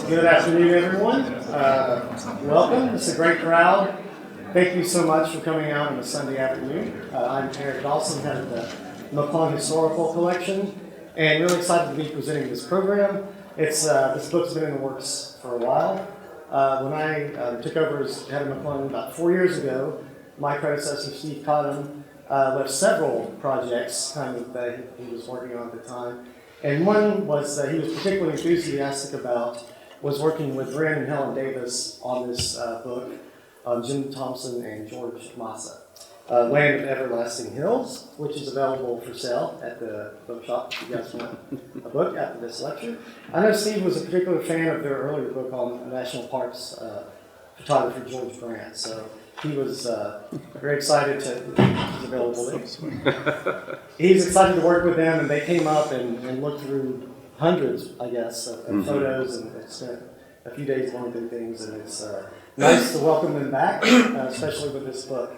Good afternoon, everyone. Welcome. It's a great crowd. Thank you so much for coming out on a Sunday afternoon. I'm Eric Dawson, head of the McClung Historical Collection, and really excited to be presenting this program. This book's been in the works for a while. When I took over as head of McClung about 4 years ago, my predecessor, Steve Cotton, left several projects that he was working on at the time. And one was that he was particularly enthusiastic about was working with Ren and Helen Davis on this book, Jim Thompson and George Masa, Land of Everlasting Hills, which is available for sale at the bookshop if you guys want a book after this lecture. I know Steve was a particular fan of their earlier book on national parks photographer George Grant, so he was very excited he's available there. He's excited to work with them, and they came up and looked through hundreds, I guess, of photos, and spent a few days going through things, and it's nice to welcome them back, especially with this book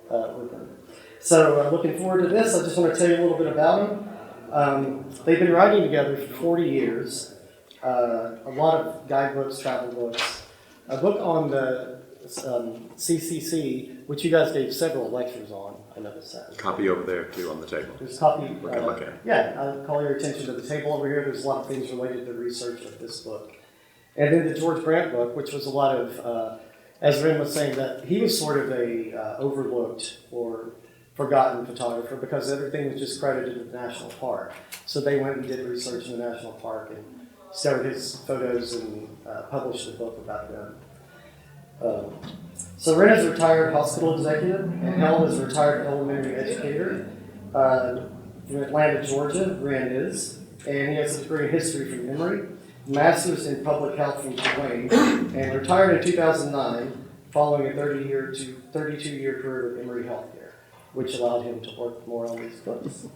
with them. So looking forward to this. I just want to tell you a little bit about them. They've been writing together for 40 years, a lot of guidebooks, travel books, a book on the CCC, which you guys gave several lectures on. I noticed that. Copy over there too on the table. There's a copy. Look at. Yeah, I'll call your attention to the table over here. There's a lot of things related to the research of this book. And then the George Grant book, which was a lot of, as Ren was saying, that he was sort of a overlooked or forgotten photographer because everything was just credited to the national park. So they went and did research in the national park and discovered his photos and published a book about them. So Ren is a retired hospital executive, and Helen is a retired elementary educator from Atlanta, Georgia. Ren is, and he has a degree in history from Emory, master's in public health from Tulane, and retired in 2009 following a 32-year career with Emory Healthcare, which allowed him to work more on these books.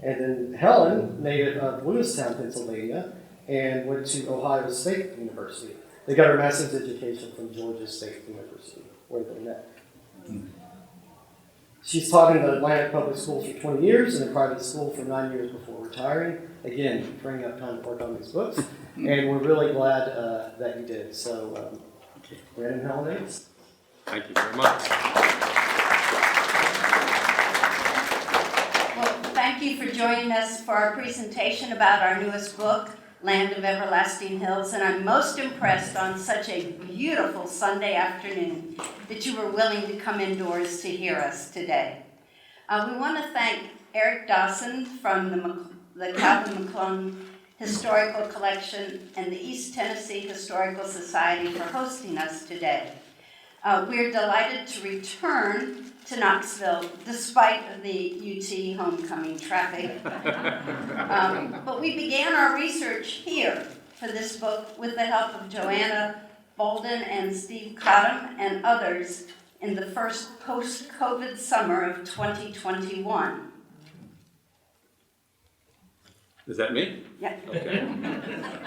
And then Helen, native of Lewistown, Pennsylvania, and went to Ohio State University. They got her master's education from Georgia State University, where they met. She's taught in the Atlantic Public Schools for 20 years and in private school for 9 years before retiring. Again, freeing up time to work on these books. And we're really glad that you did. So, Ren and Helen Davis. Thank you very much. Well, thank you for joining us for our presentation about our newest book, Land of Everlasting Hills, and I'm most impressed on such a beautiful Sunday afternoon that you were willing to come indoors to hear us today. We want to thank Eric Dawson from the Calvin McClung Historical Collection and the East Tennessee Historical Society for hosting us today. We're delighted to return to Knoxville despite the UT homecoming traffic. But we began our research here for this book with the help of Joanna Bolden and Steve Cotton and others in the first post-COVID summer of 2021. Is that me? Yeah. Okay.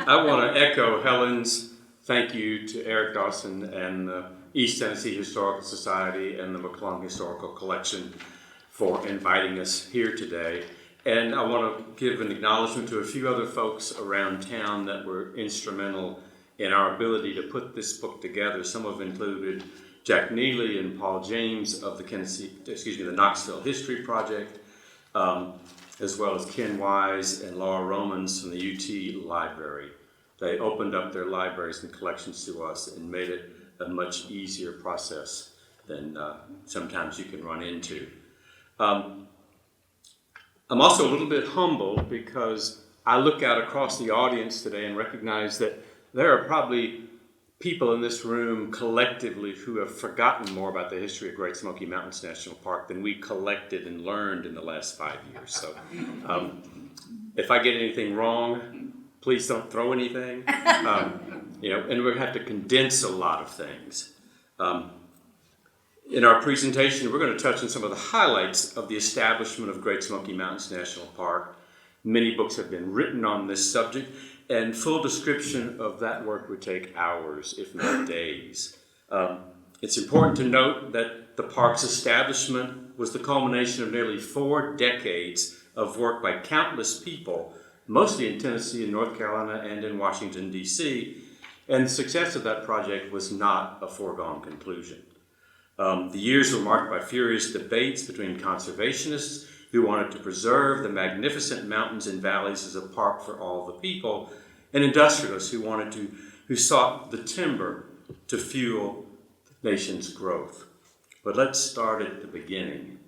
I want to echo Helen's thank you to Eric Dawson and the East Tennessee Historical Society and the McClung Historical Collection for inviting us here today. And I want to give an acknowledgement to a few other folks around town that were instrumental in our ability to put this book together. Some have included Jack Neely and Paul James of the Knoxville History Project, as well as Ken Wise and Laura Romans from the UT Library. They opened up their libraries and collections to us and made it a much easier process than sometimes you can run into. I'm also a little bit humbled because I look out across the audience today and recognize that there are probably people in this room collectively who have forgotten more about the history of Great Smoky Mountains National Park than we collected and learned in the last 5 years. So if I get anything wrong, please don't throw anything. And we're going to have to condense a lot of things. In our presentation, we're going to touch on some of the highlights of the establishment of Great Smoky Mountains National Park. Many books have been written on this subject, and full description of that work would take hours, if not days. It's important to note that the park's establishment was the culmination of nearly 4 decades of work by countless people, mostly in Tennessee and North Carolina and in Washington, D.C., And the success of that project was not a foregone conclusion. The years were marked by furious debates between conservationists who wanted to preserve the magnificent mountains and valleys as a park for all the people, and industrialists who sought the timber to fuel the nation's growth. But let's start at the beginning.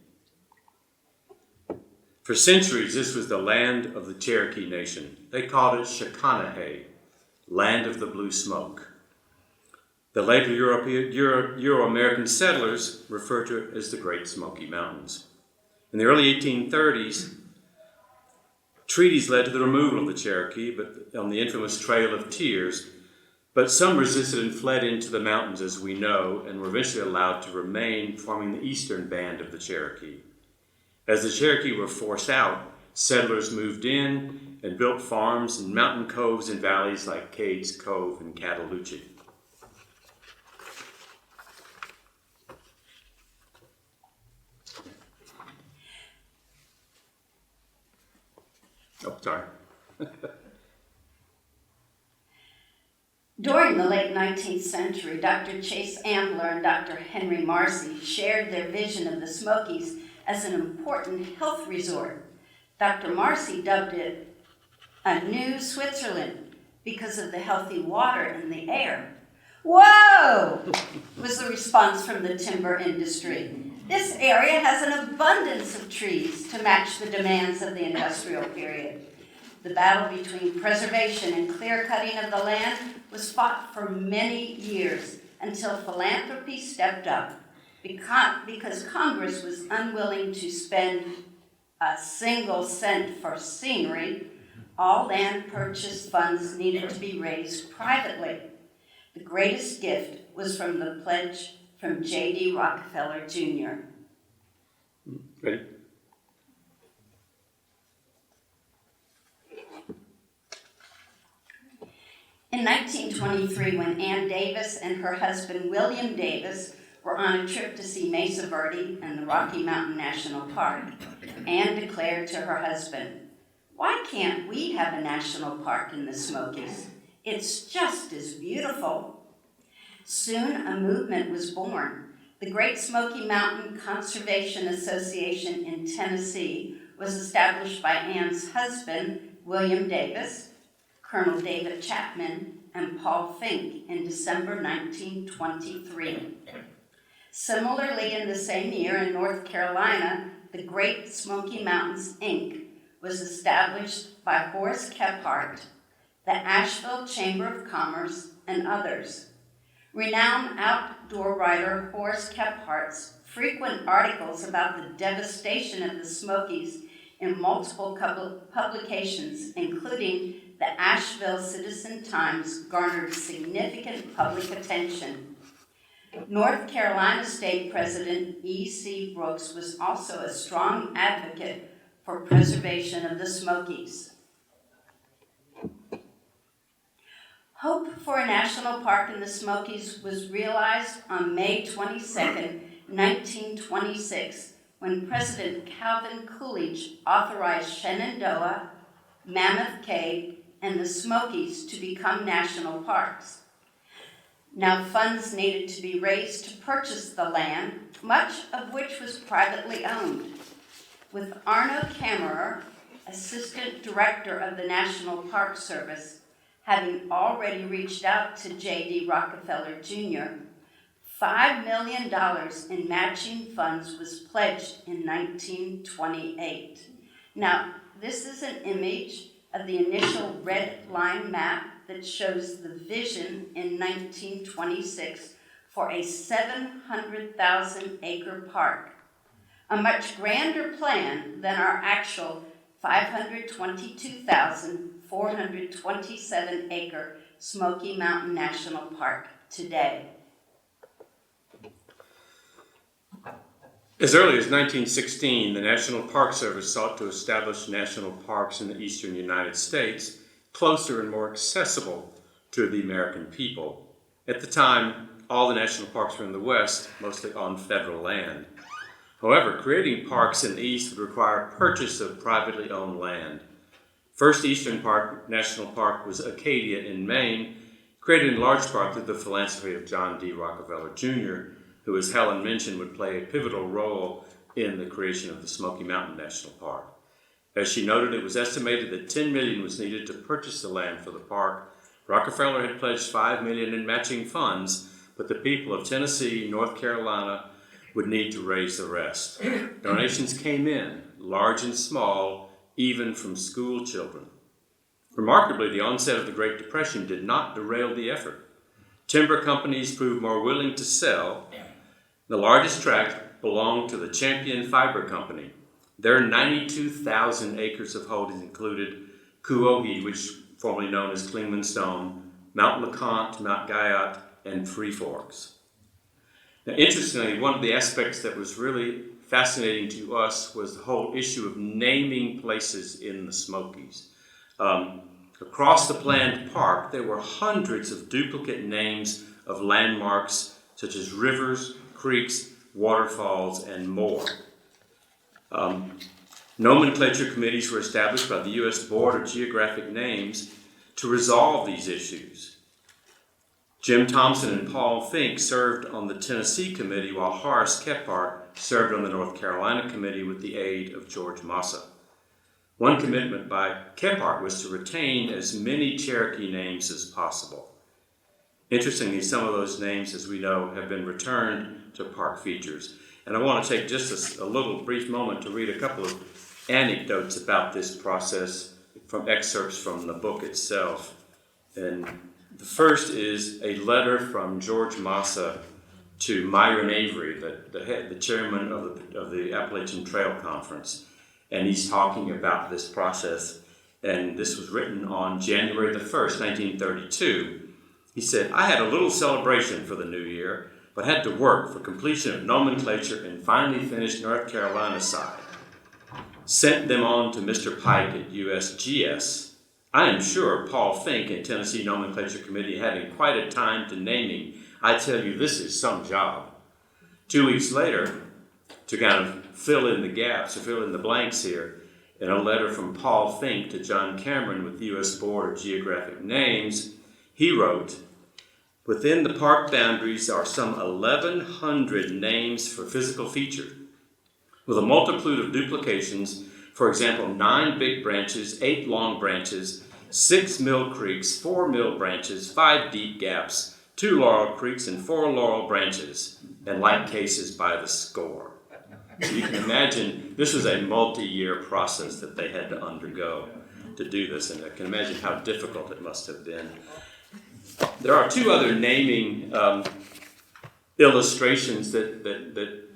For centuries, this was the land of the Cherokee Nation. They called it Shakanahay, land of the blue smoke. The later Euro-American settlers referred to it as the Great Smoky Mountains. In the early 1830s, treaties led to the removal of the Cherokee, but on the infamous Trail of Tears, but some resisted and fled into the mountains, as we know, and were eventually allowed to remain, forming the eastern band of the Cherokee. As the Cherokee were forced out, settlers moved in and built farms in mountain coves and valleys like Cades Cove and Cataloochee. Oh, sorry. During the late 19th century, Dr. Chase Ambler and Dr. Henry Marcy shared their vision of the Smokies as an important health resort. Dr. Marcy dubbed it a new Switzerland because of the healthy water in the air. "Whoa!" was the response from the timber industry. "This area has an abundance of trees to match the demands of the industrial period." The battle between preservation and clear-cutting of the land was fought for many years until philanthropy stepped up. Because Congress was unwilling to spend a single cent for scenery, all land purchase funds needed to be raised privately. The greatest gift was from the pledge from J.D. Rockefeller, Jr. Ready? In 1923, when Ann Davis and her husband William Davis were on a trip to see Mesa Verde and the Rocky Mountain National Park, Ann declared to her husband, "Why can't we have a national park in the Smokies? It's just as beautiful." Soon a movement was born. The Great Smoky Mountain Conservation Association in Tennessee was established by Ann's husband, William Davis, Colonel David Chapman, and Paul Fink in December 1923. Similarly, in the same year in North Carolina, the Great Smoky Mountains, Inc. was established by Horace Kephart, the Asheville Chamber of Commerce, and others. Renowned outdoor writer Horace Kephart's frequent articles about the devastation of the Smokies in multiple publications, including the Asheville Citizen-Times, garnered significant public attention. North Carolina State President E.C. Brooks was also a strong advocate for preservation of the Smokies. Hope for a national park in the Smokies was realized on May 22, 1926, when President Calvin Coolidge authorized Shenandoah, Mammoth Cave, and the Smokies to become national parks. Now funds needed to be raised to purchase the land, much of which was privately owned. With Arno Kammerer, Assistant Director of the National Park Service, having already reached out to J.D. Rockefeller Jr., $5 million in matching funds was pledged in 1928. Now, this is an image of the initial red line map that shows the vision in 1926 for a 700,000 acre park, a much grander plan than our actual 522,427 acre Smoky Mountain National Park today. As early as 1916, the National Park Service sought to establish national parks in the eastern United States, closer and more accessible to the American people. At the time, all the national parks were in the West, mostly on federal land. However, creating parks in the East would require purchase of privately owned land. First Eastern National Park was Acadia in Maine, created in large part through the philanthropy of John D. Rockefeller Jr., who, as Helen mentioned, would play a pivotal role in the creation of the Smoky Mountain National Park. As she noted, it was estimated that $10 million was needed to purchase the land for the park. Rockefeller had pledged $5 million in matching funds, but the people of Tennessee, North Carolina would need to raise the rest. Donations came in, large and small, even from school children. Remarkably, the onset of the Great Depression did not derail the effort. Timber companies proved more willing to sell. The largest tract belonged to the Champion Fiber Company. Their 92,000 acres of holdings included Kuohi, which formerly known as Clingman Stone, Mount LeConte, Mount Guyot, and Three Forks. Now, interestingly, one of the aspects that was really fascinating to us was the whole issue of naming places in the Smokies. Across the planned park, there were hundreds of duplicate names of landmarks such as rivers, creeks, waterfalls, and more. Nomenclature committees were established by the U.S. Board of Geographic Names to resolve these issues. Jim Thompson and Paul Fink served on the Tennessee committee, while Horace Kephart served on the North Carolina committee with the aid of George Masa. One commitment by Kephart was to retain as many Cherokee names as possible. Interestingly, some of those names, as we know, have been returned to park features. And I want to take just a little brief moment to read a couple of anecdotes about this process from excerpts from the book itself. And the first is a letter from George Masa to Myron Avery, the chairman of the Appalachian Trail Conference. And he's talking about this process. And this was written on January the 1st, 1932. He said, "I had a little celebration for the new year, but had to work for completion of nomenclature and finally finished North Carolina side. Sent them on to Mr. Pike at USGS. I am sure Paul Fink and Tennessee Nomenclature Committee having quite a time to naming. I tell you, this is some job." 2 weeks later, to kind of fill in the gaps, or fill in the blanks here, in a letter from Paul Fink to John Cameron with the U.S. Board of Geographic Names, he wrote, "Within the park boundaries are some 1,100 names for physical feature, with a multitude of duplications, for example, 9 big branches, 8 long branches, 6 mill creeks, 4 mill branches, 5 deep gaps, 2 laurel creeks, and 4 laurel branches, and like cases by the score." So you can imagine this was a multi-year process that they had to undergo to do this, and I can imagine how difficult it must have been. There are 2 other naming illustrations that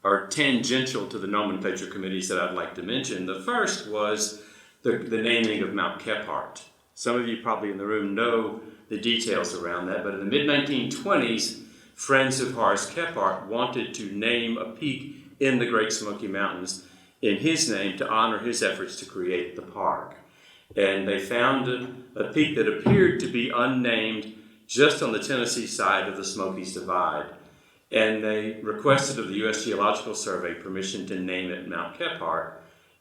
are tangential to the nomenclature committees that I'd like to mention. The first was the naming of Mount Kephart. Some of you probably in the room know the details around that, but in the mid-1920s, friends of Horace Kephart wanted to name a peak in the Great Smoky Mountains in his name to honor his efforts to create the park. And they found a peak that appeared to be unnamed just on the Tennessee side of the Smokies Divide. And they requested of the U.S. Geological Survey permission to name it Mount Kephart,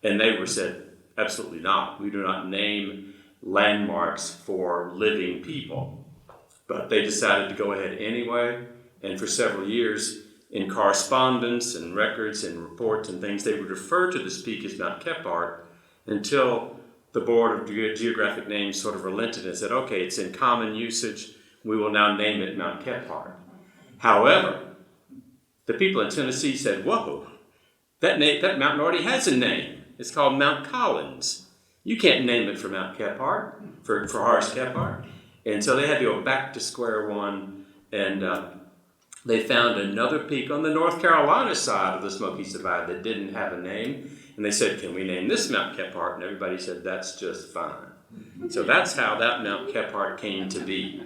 and they were said, absolutely not. We do not name landmarks for living people. But they decided to go ahead anyway, and for several years, in correspondence and records and reports and things, they would refer to this peak as Mount Kephart until the Board of Geographic Names sort of relented and said, okay, it's in common usage, we will now name it Mount Kephart. However, the people in Tennessee said, whoa, that mountain already has a name. It's called Mount Collins. You can't name it for Mount Kephart, for Horace Kephart. And so they had to go back to square one, and they found another peak on the North Carolina side of the Smokies Divide that didn't have a name. And they said, can we name this Mount Kephart? And everybody said, that's just fine. So that's how that Mount Kephart came to be.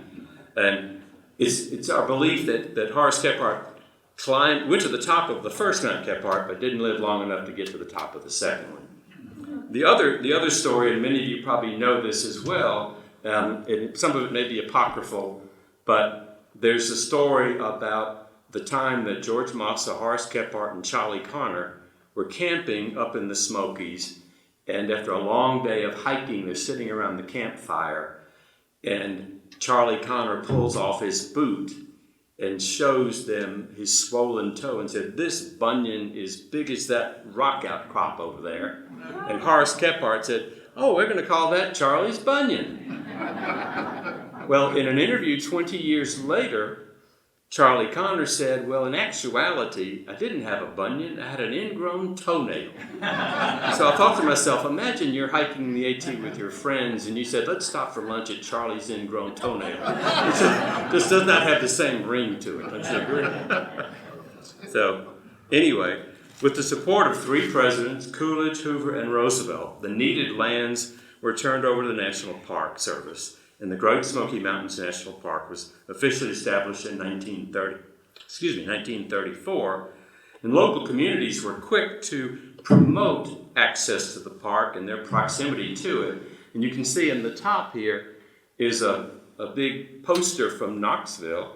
And it's our belief that Horace Kephart went to the top of the first Mount Kephart, but didn't live long enough to get to the top of the second one. The other story, and many of you probably know this as well, and some of it may be apocryphal, but there's a story about the time that George Masa, Horace Kephart, and Charlie Connor were camping up in the Smokies, and after a long day of hiking, they're sitting around the campfire, And Charlie Connor pulls off his boot and shows them his swollen toe and said, "This bunion is big as that rock outcrop over there." And Horace Kephart said, "Oh, we're going to call that Charlie's bunion." Well, in an interview 20 years later, Charlie Connor said, "Well, in actuality, I didn't have a bunion, I had an ingrown toenail." So I thought to myself, imagine you're hiking the AT with your friends and you said, "Let's stop for lunch at Charlie's ingrown toenail." This does not have the same ring to it, don't you agree? So, anyway, with the support of 3 presidents, Coolidge, Hoover, and Roosevelt, the needed lands were turned over to the National Park Service, and the Great Smoky Mountains National Park was officially established in 1934, and local communities were quick to promote access to the park and their proximity to it. And you can see in the top here is a big poster from Knoxville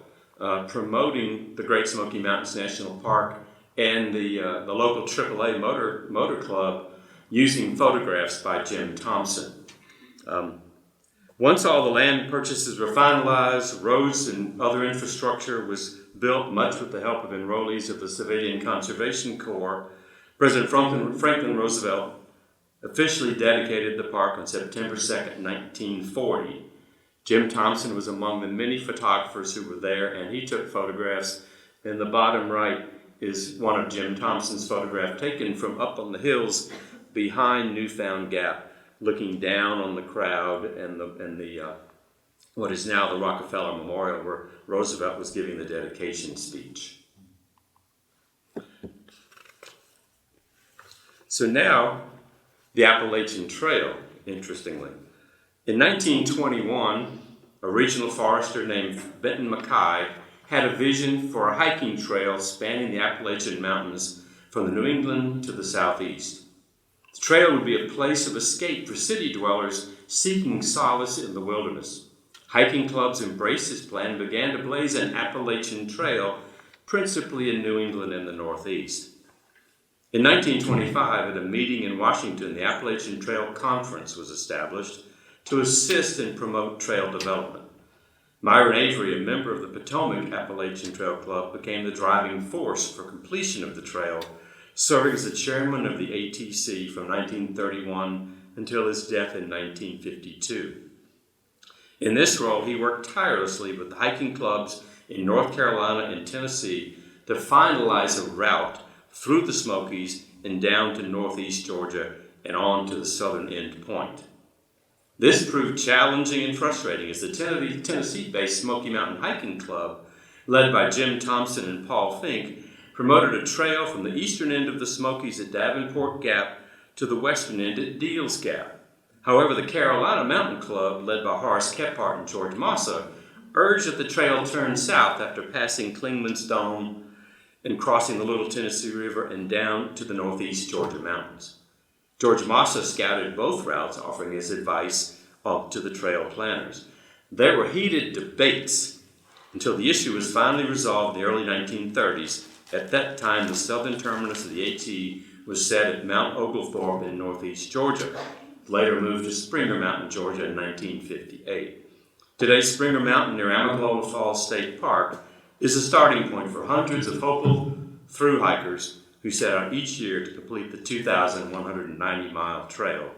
promoting the Great Smoky Mountains National Park and the local AAA motor club using photographs by Jim Thompson. Once all the land purchases were finalized, roads and other infrastructure was built, much with the help of enrollees of the Civilian Conservation Corps. President Franklin Roosevelt officially dedicated the park on September 2nd, 1940. Jim Thompson was among the many photographers who were there, and he took photographs. In the bottom right is one of Jim Thompson's photographs taken from up on the hills behind Newfound Gap, looking down on the crowd and the what is now the Rockefeller Memorial, where Roosevelt was giving the dedication speech. So now, the Appalachian Trail, interestingly. In 1921, a regional forester named Benton Mackay had a vision for a hiking trail spanning the Appalachian Mountains from the New England to the southeast. The trail would be a place of escape for city dwellers seeking solace in the wilderness. Hiking clubs embraced this plan and began to blaze an Appalachian Trail, principally in New England and the Northeast. In 1925, at a meeting in Washington, the Appalachian Trail Conference was established to assist and promote trail development. Myron Avery, a member of the Potomac Appalachian Trail Club, became the driving force for completion of the trail, serving as the chairman of the ATC from 1931 until his death in 1952. In this role, he worked tirelessly with the hiking clubs in North Carolina and Tennessee to finalize a route through the Smokies and down to northeast Georgia and on to the southern end point. This proved challenging and frustrating as the Tennessee-based Smoky Mountain Hiking Club, led by Jim Thompson and Paul Fink, promoted a trail from the eastern end of the Smokies at Davenport Gap to the western end at Deals Gap. However, the Carolina Mountain Club, led by Horace Kephart and George Masa, urged that the trail turn south after passing Clingman's Dome and crossing the Little Tennessee River and down to the northeast Georgia mountains. George Masa scouted both routes, offering his advice to the trail planners. There were heated debates until the issue was finally resolved in the early 1930s. At that time, the southern terminus of the AT was set at Mount Oglethorpe in northeast Georgia, later moved to Springer Mountain, Georgia in 1958. Today, Springer Mountain near Amicalola Falls State Park is a starting point for hundreds of hopeful through hikers who set out each year to complete the 2,190-mile trail.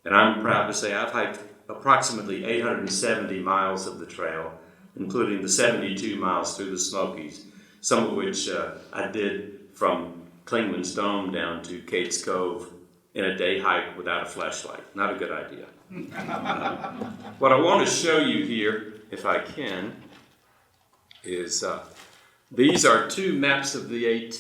And I'm proud to say I've hiked approximately 870 miles of the trail, including the 72 miles through the Smokies, some of which I did from Clingman's Dome down to Cates Cove in a day hike without a flashlight. Not a good idea. What I want to show you here, if I can, is these are 2 maps of the AT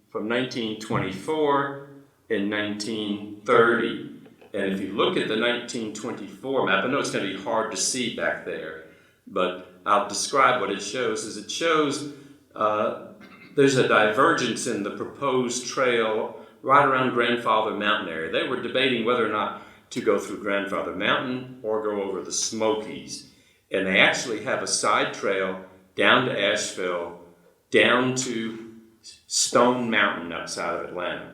from 1924 and 1930. And if you look at the 1924 map, I know it's going to be hard to see back there, but I'll describe what it shows. Is it shows there's a divergence in the proposed trail right around Grandfather Mountain area. They were debating whether or not to go through Grandfather Mountain or go over the Smokies. And they actually have a side trail down to Asheville, down to Stone Mountain outside of Atlanta.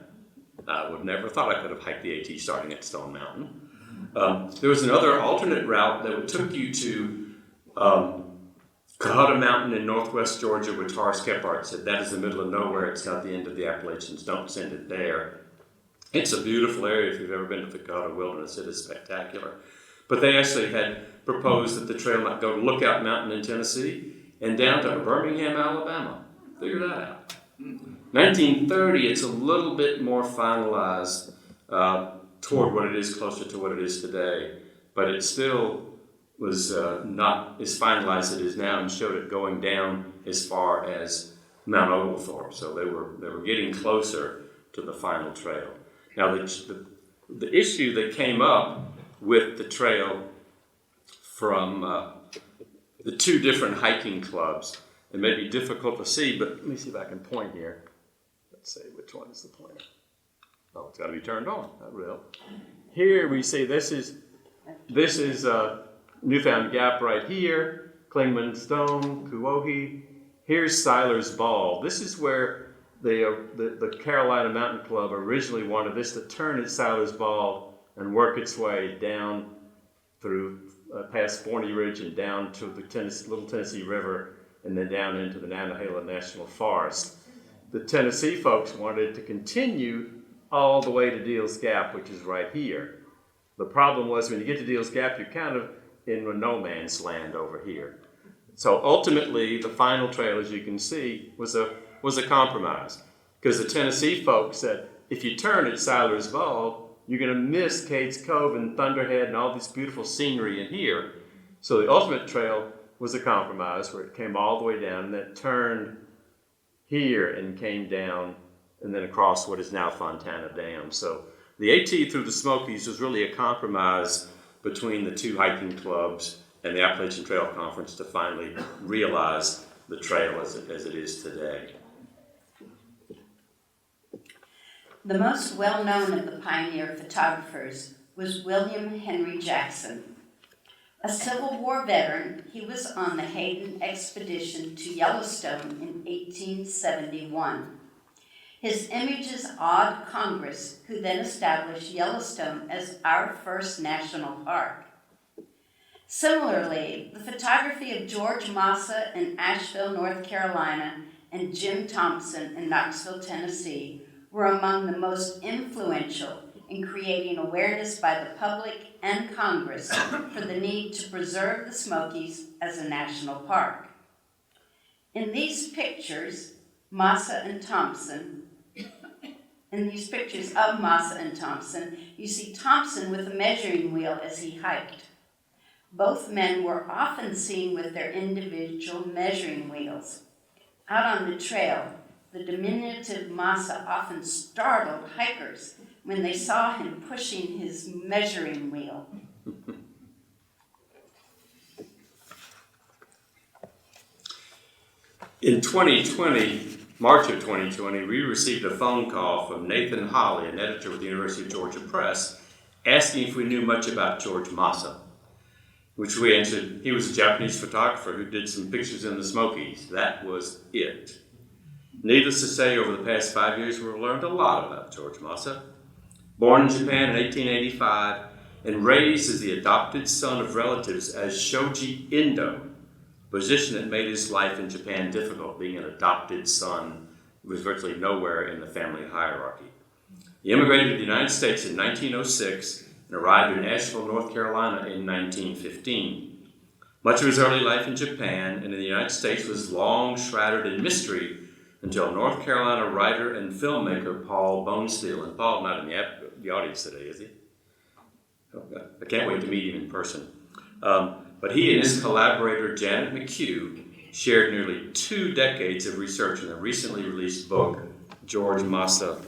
I would never thought I could have hiked the AT starting at Stone Mountain. There was another alternate route that took you to Cohutta Mountain in northwest Georgia, which Horace Kephart said that is the middle of nowhere. It's not the end of the Appalachians. Don't send it there. It's a beautiful area if you've ever been to the Cohutta Wilderness. It is spectacular. But they actually had proposed that the trail might go to Lookout Mountain in Tennessee and down to Birmingham, Alabama. Figure that out. 1930, it's a little bit more finalized toward what it is, closer to what it is today. But it still was not as finalized as it is now, and showed it going down as far as Mount Oglethorpe. So they were getting closer to the final trail. Now the issue that came up with the trail from the two different hiking clubs, it may be difficult to see, but let me see if I can point here. Let's see, which one is the pointer? Oh, it's got to be turned on. That will. Here we see this is Newfound Gap right here, Clingman Stone, Kuohi. Here's Seiler's Ball. This is where the Carolina Mountain Club originally wanted this to turn at Seiler's Ball and work its way down through past Forney Ridge and down to the Little Tennessee River and then down into the Nantahala National Forest. The Tennessee folks wanted to continue all the way to Deals Gap, which is right here. The problem was when you get to Deals Gap, you're kind of in a no man's land over here. So ultimately, the final trail, as you can see, was a compromise, because the Tennessee folks said, if you turn at Seiler's Ball, you're going to miss Cades Cove and Thunderhead and all this beautiful scenery in here. So the ultimate trail was a compromise where it came all the way down and then turned here and came down and then across what is now Fontana Dam. So the AT through the Smokies was really a compromise between the two hiking clubs and the Appalachian Trail Conference to finally realize the trail as it is today. The most well-known of the pioneer photographers was William Henry Jackson. A Civil War veteran, he was on the Hayden expedition to Yellowstone in 1871. His images awed Congress, who then established Yellowstone as our first national park. Similarly, the photography of George Masa in Asheville, North Carolina, and Jim Thompson in Knoxville, Tennessee, were among the most influential in creating awareness by the public and Congress for the need to preserve the Smokies as a national park. In these pictures, Masa and Thompson, in these pictures of Masa and Thompson, you see Thompson with a measuring wheel as he hiked. Both men were often seen with their individual measuring wheels. Out on the trail, the diminutive Masa often startled hikers when they saw him pushing his measuring wheel. In 2020, March of 2020, we received a phone call from Nathan Holley, an editor with the University of Georgia Press, asking if we knew much about George Masa, which we answered, he was a Japanese photographer who did some pictures in the Smokies. That was it. Needless to say, over the past 5 years, we've learned a lot about George Masa. Born in Japan in 1885 and raised as the adopted son of relatives as Shoji Indo, a position that made his life in Japan difficult, being an adopted son who was virtually nowhere in the family hierarchy. He immigrated to the United States in 1906 and arrived in Asheville, North Carolina in 1915. Much of his early life in Japan and in the United States was long shrouded in mystery until North Carolina writer and filmmaker Paul Bonesteel, and Paul's not in the audience today, is he? Oh, I can't wait to meet him in person. But he and his collaborator Janet McHugh shared nearly 2 decades of research in the recently released book, George Masa,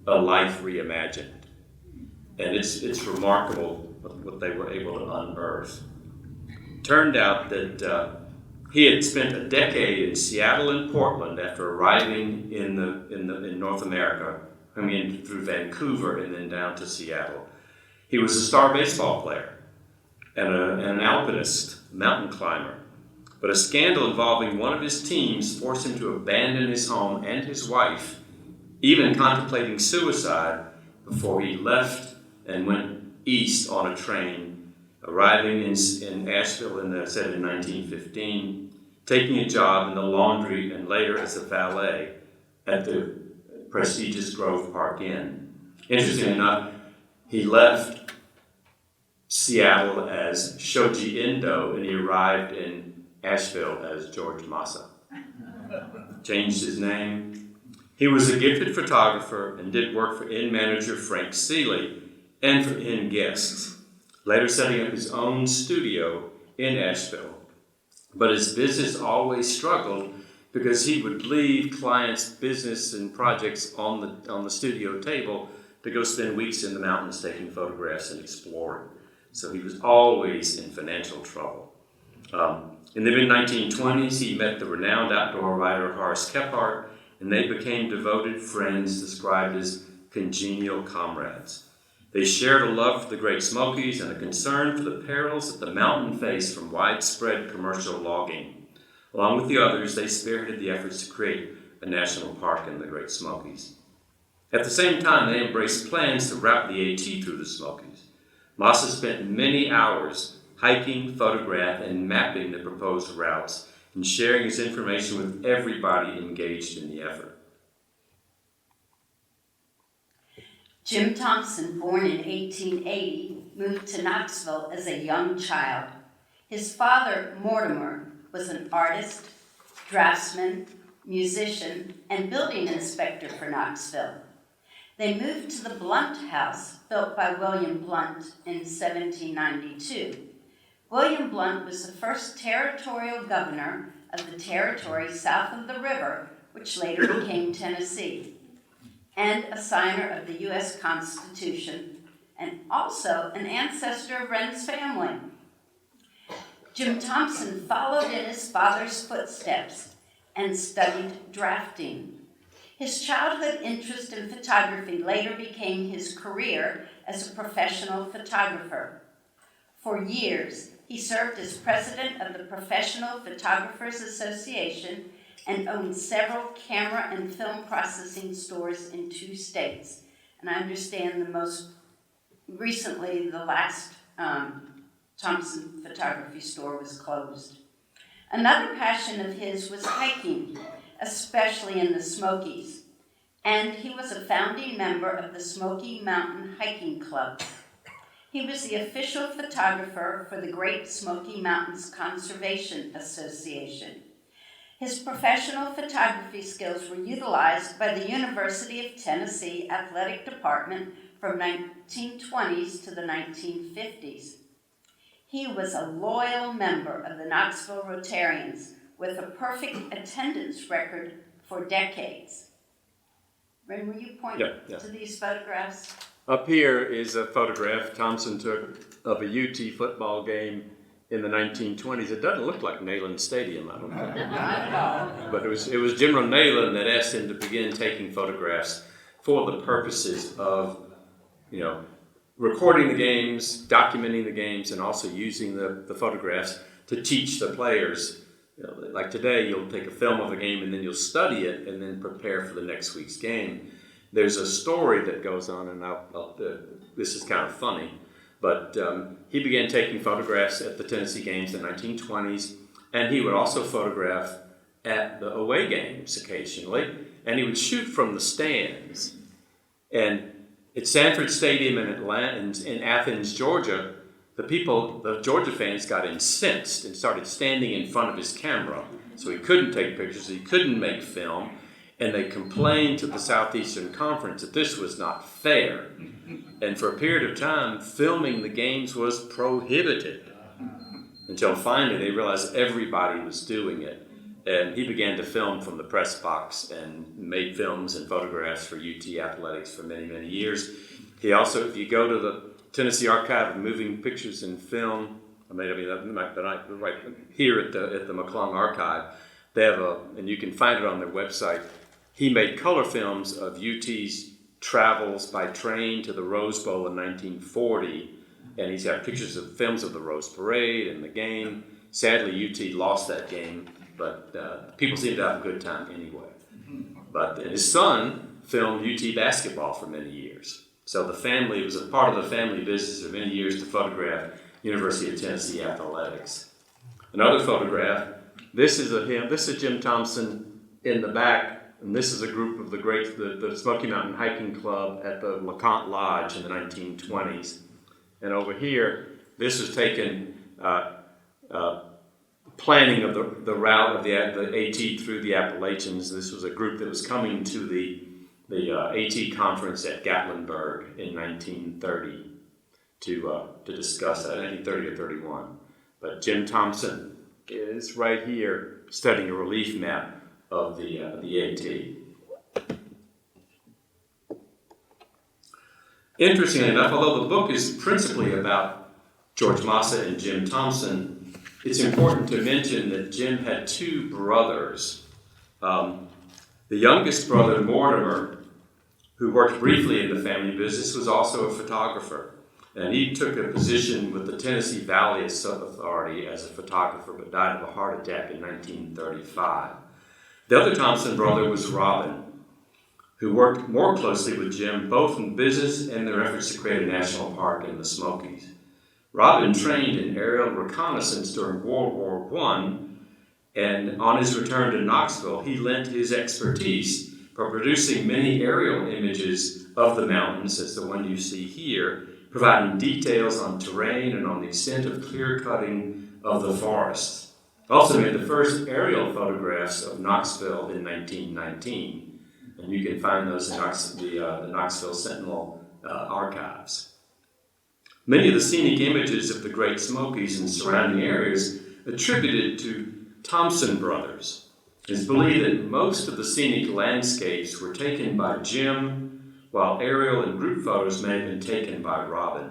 A Life Reimagined. And it's remarkable what they were able to unearth. Turned out that he had spent a decade in Seattle and Portland after arriving in North America, coming in through Vancouver and then down to Seattle. He was a star baseball player and an alpinist, mountain climber. But a scandal involving one of his teams forced him to abandon his home and his wife, even contemplating suicide before he left and went east on a train, arriving in Asheville in 1915, taking a job in the laundry and later as a valet at the prestigious Grove Park Inn. Interestingly enough, he left Seattle as Shoji Endo and he arrived in Asheville as George Masa. Changed his name. He was a gifted photographer and did work for inn manager Frank Seeley and for inn guests, later setting up his own studio in Asheville. But his business always struggled because he would leave clients' business and projects on the studio table to go spend weeks in the mountains taking photographs and exploring. So he was always in financial trouble. In the mid-1920s, he met the renowned outdoor writer Horace Kephart, and they became devoted friends described as congenial comrades. They shared a love for the Great Smokies and a concern for the perils that the mountain faced from widespread commercial logging. Along with the others, they spearheaded the efforts to create a national park in the Great Smokies. At the same time, they embraced plans to route the AT through the Smokies. Masa spent many hours hiking, photographing, and mapping the proposed routes and sharing his information with everybody engaged in the effort. Jim Thompson, born in 1880, moved to Knoxville as a young child. His father, Mortimer, was an artist, draftsman, musician, and building inspector for Knoxville. They moved to the Blunt House, built by William Blunt in 1792. William Blunt was the first territorial governor of the territory south of the river, which later became Tennessee, and a signer of the U.S. Constitution, and also an ancestor of Wren's family. Jim Thompson followed in his father's footsteps and studied drafting. His childhood interest in photography later became his career as a professional photographer. For years, he served as president of the Professional Photographers Association and owned several camera and film processing stores in 2 states. And I understand the most recently, the last Thompson photography store was closed. Another passion of his was hiking, especially in the Smokies, and he was a founding member of the Smoky Mountain Hiking Club. He was the official photographer for the Great Smoky Mountains Conservation Association. His professional photography skills were utilized by the University of Tennessee Athletic Department from 1920s to the 1950s. He was a loyal member of the Knoxville Rotarians with a perfect attendance record for decades. Ren, will you point to these photographs? Up here is a photograph Thompson took of a UT football game in the 1920s. It doesn't look like Neyland Stadium, I don't think. Not at all. But it was General Neyland that asked him to begin taking photographs for the purposes of, recording the games, documenting the games, and also using the photographs to teach the players. Like today, you'll take a film of a game and then you'll study it and then prepare for the next week's game. There's a story that goes on, and this is kind of funny, but he began taking photographs at the Tennessee games in the 1920s, and he would also photograph at the away games occasionally, and he would shoot from the stands. And at Sanford Stadium in Athens, Georgia, the Georgia fans got incensed and started standing in front of his camera. So he couldn't take pictures, he couldn't make film, and they complained to the Southeastern Conference that this was not fair. And for a period of time, filming the games was prohibited. Until finally they realized everybody was doing it. And he began to film from the press box and made films and photographs for UT Athletics for many, many years. He also, if you go to the Tennessee Archive of Moving Pictures and Film, right here at the McClung Archive, they have and you can find it on their website. He made color films of UT's travels by train to the Rose Bowl in 1940, and he's got pictures of films of the Rose Parade and the game. Sadly, UT lost that game, but people seem to have a good time anyway. But his son filmed UT basketball for many years. So the family, it was a part of the family business for many years to photograph University of Tennessee athletics. Another photograph, this is him, this is Jim Thompson in the back, and this is a group of the Smoky Mountain Hiking Club at the LeConte Lodge in the 1920s. And over here, this was taken planning of the route of the AT through the Appalachians. This was a group that was coming to the AT conference at Gatlinburg in 1930 to discuss that, 1930 or 31. But Jim Thompson is right here studying a relief map of the AT. Interestingly enough, although the book is principally about George Masa and Jim Thompson, it's important to mention that Jim had two brothers. The youngest brother, Mortimer, who worked briefly in the family business, was also a photographer. And he took a position with the Tennessee Valley Authority as a photographer, but died of a heart attack in 1935. The other Thompson brother was Robin, who worked more closely with Jim, both in business and their efforts to create a national park in the Smokies. Robin trained in aerial reconnaissance during World War I, and on his return to Knoxville, he lent his expertise for producing many aerial images of the mountains, as the one you see here, providing details on terrain and on the extent of clear-cutting of the forests. Also made the first aerial photographs of Knoxville in 1919, and you can find those in the Knoxville Sentinel archives. Many of the scenic images of the Great Smokies and surrounding areas attributed to Thompson brothers. It's believed that most of the scenic landscapes were taken by Jim, while aerial and group photos may have been taken by Robin.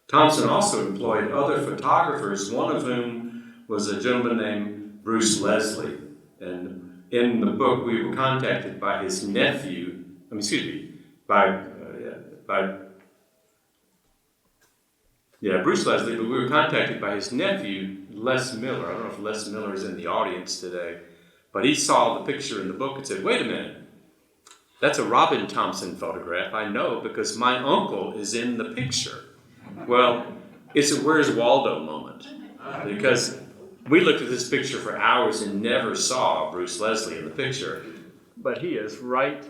Thompson also employed other photographers, one of whom was a gentleman named Bruce Leslie. And in the book, we were contacted by his nephew, Bruce Leslie, but we were contacted by his nephew, Les Miller. I don't know if Les Miller is in the audience today, but he saw the picture in the book and said, wait a minute, that's a Robin Thompson photograph. I know because my uncle is in the picture. Well, it's a Where's Waldo moment, because we looked at this picture for hours and never saw Bruce Leslie in the picture, but he is right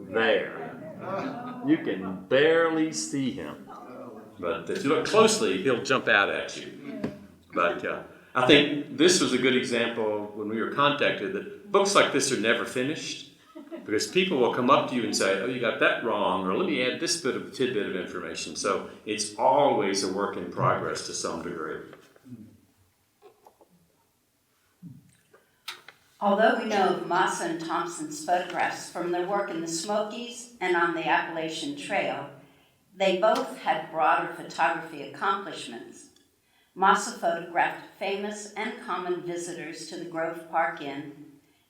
there. You can barely see him. But if you look closely, he'll jump out at you. But I think this was a good example when we were contacted that books like this are never finished, because people will come up to you and say, oh, you got that wrong, or let me add this tidbit of information. So it's always a work in progress to some degree. Although we know of Masa and Thompson's photographs from their work in the Smokies and on the Appalachian Trail, they both had broader photography accomplishments. Masa photographed famous and common visitors to the Grove Park Inn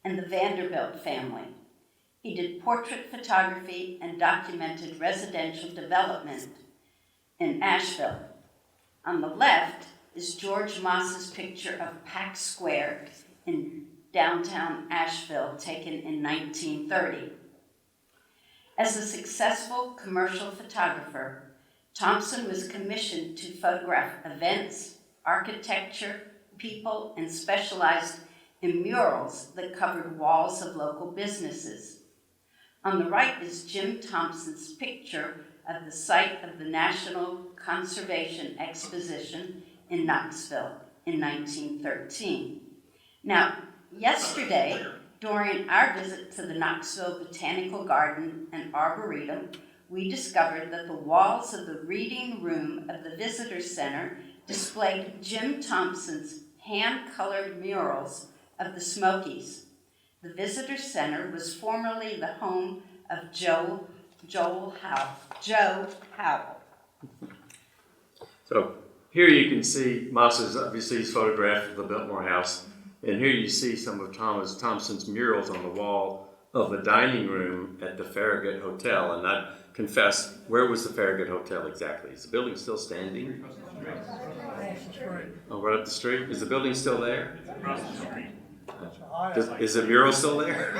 and the Vanderbilt family. He did portrait photography and documented residential development in Asheville. On the left is George Masa's picture of Pack Square in downtown Asheville, taken in 1930. As a successful commercial photographer, Thompson was commissioned to photograph events, architecture, people, and specialized in murals that covered walls of local businesses. On the right is Jim Thompson's picture of the site of the National Conservation Exposition in Knoxville in 1913. Now, yesterday, during our visit to the Knoxville Botanical Garden and Arboretum, we discovered that the walls of the reading room of the Visitor Center displayed Jim Thompson's hand-colored murals of the Smokies. The Visitor Center was formerly the home of Joe Howell. So here you can see Masa's, obviously, his photograph of the Biltmore House. And here you see some of Thompson's murals on the wall of the dining room at the Farragut Hotel. And I confess, where was the Farragut Hotel exactly? Is the building still standing? Oh, right up the street? Is the building still there? Is the mural still there?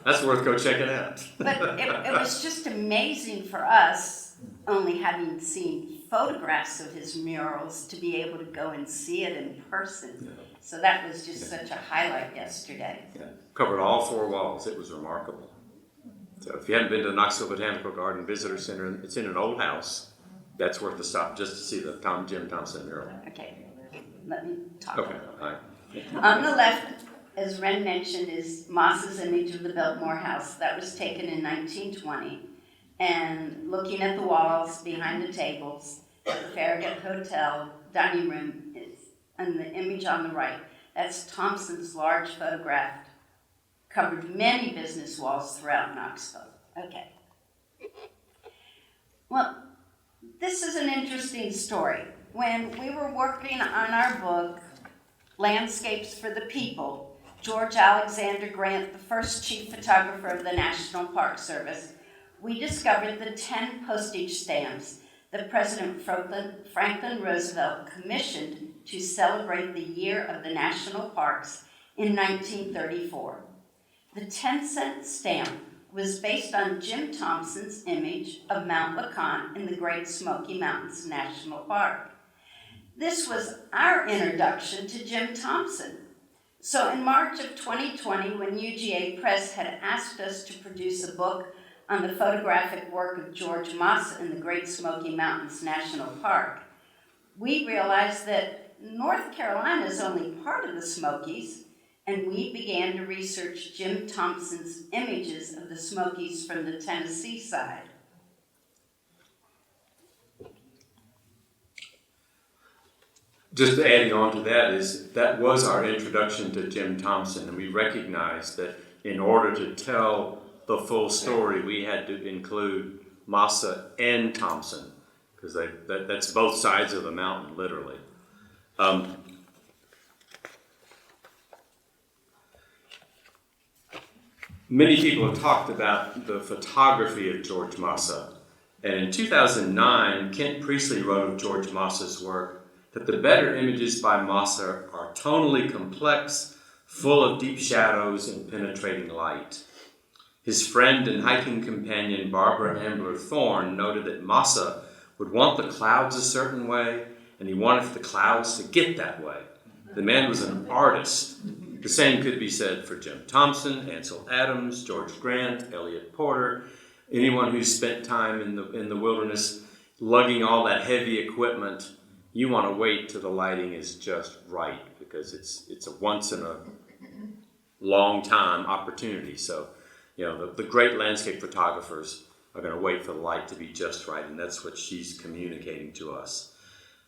That's worth go checking out. But it was just amazing for us, only having seen photographs of his murals, to be able to go and see it in person. Yeah. So that was just such a highlight yesterday. Yeah. Covered all 4 walls. It was remarkable. So if you haven't been to the Knoxville Botanical Garden Visitor Center, it's in an old house. That's worth the stop just to see the Jim Thompson mural. Okay, let me talk. Okay, all right. On the left, as Ren mentioned, is Masa's image of the Biltmore House. That was taken in 1920. And looking at the walls behind the tables at the Farragut Hotel dining room, and the image on the right, that's Thompson's large photograph, covered many business walls throughout Knoxville. Okay. Well, this is an interesting story. When we were working on our book, Landscapes for the People, George Alexander Grant, the first chief photographer of the National Park Service, we discovered the 10 postage stamps that President Franklin Roosevelt commissioned to celebrate the year of the national parks in 1934. The 10-cent stamp was based on Jim Thompson's image of Mount LeConte in the Great Smoky Mountains National Park. This was our introduction to Jim Thompson. So in March of 2020, when UGA Press had asked us to produce a book on the photographic work of George Masa in the Great Smoky Mountains National Park, we realized that North Carolina is only part of the Smokies, and we began to research Jim Thompson's images of the Smokies from the Tennessee side. Just adding on to that was our introduction to Jim Thompson, and we recognized that in order to tell the full story, we had to include Masa and Thompson, because that's both sides of the mountain, literally. Many people have talked about the photography of George Masa, and in 2009, Kent Priestley wrote of George Masa's work that the better images by Masa are tonally complex, full of deep shadows and penetrating light. His friend and hiking companion Barbara Ambler Thorne noted that Masa would want the clouds a certain way, and he wanted the clouds to get that way. The man was an artist. The same could be said for Jim Thompson, Ansel Adams, George Grant, Elliott Porter, anyone who's spent time in the wilderness lugging all that heavy equipment. You want to wait till the lighting is just right, because it's a once in a long time opportunity. So, the great landscape photographers are going to wait for the light to be just right, and that's what she's communicating to us.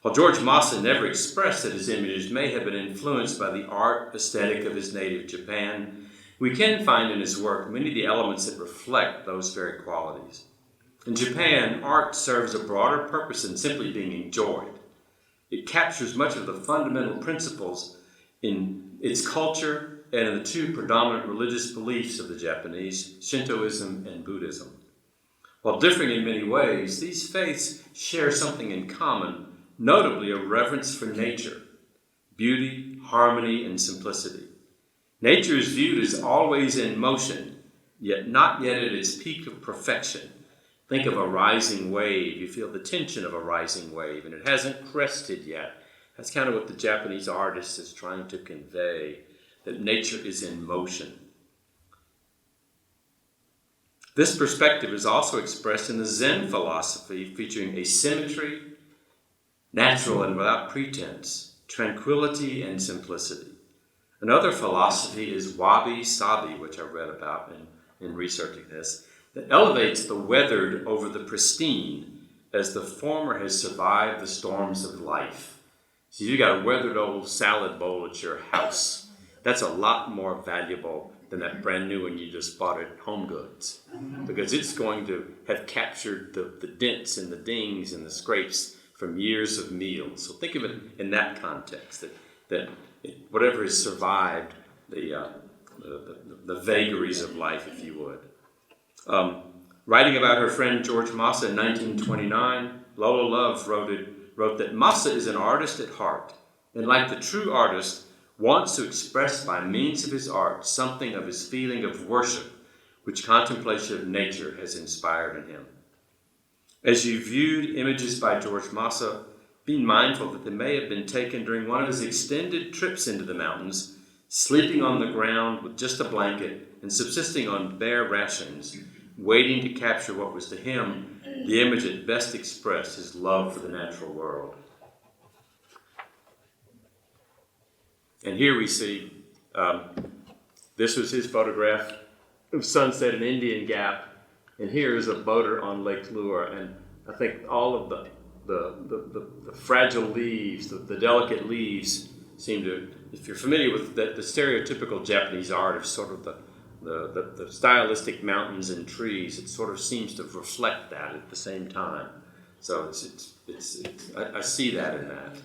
While George Masa never expressed that his images may have been influenced by the art aesthetic of his native Japan, we can find in his work many of the elements that reflect those very qualities. In Japan, art serves a broader purpose than simply being enjoyed. It captures much of the fundamental principles in its culture and in the 2 predominant religious beliefs of the Japanese, Shintoism and Buddhism. While differing in many ways, these faiths share something in common, notably a reverence for nature, beauty, harmony, and simplicity. Nature is viewed as always in motion, yet not yet at its peak of perfection. Think of a rising wave. You feel the tension of a rising wave, and it hasn't crested yet. That's kind of what the Japanese artist is trying to convey, that nature is in motion. This perspective is also expressed in the Zen philosophy, featuring asymmetry, natural and without pretense, tranquility and simplicity. Another philosophy is wabi-sabi, which I read about in researching this, that elevates the weathered over the pristine, as the former has survived the storms of life. So you got a weathered old salad bowl at your house. That's a lot more valuable than that brand new one you just bought at Home Goods, because it's going to have captured the dents and the dings and the scrapes from years of meals. So think of it in that context, that whatever has survived the vagaries of life, if you would. Writing about her friend George Masa in 1929, Lola Love wrote that Masa is an artist at heart, and like the true artist, wants to express by means of his art something of his feeling of worship, which contemplation of nature has inspired in him. As you viewed images by George Masa, be mindful that they may have been taken during one of his extended trips into the mountains, sleeping on the ground with just a blanket and subsisting on bare rations, waiting to capture what was to him the image that best expressed his love for the natural world. And here we see, this was his photograph of sunset in Indian Gap, and here is a boater on Lake Lure, and I think all of the fragile leaves, the delicate leaves seem to, if you're familiar with the stereotypical Japanese art of sort of the stylistic mountains and trees, it sort of seems to reflect that at the same time. So I see that in that.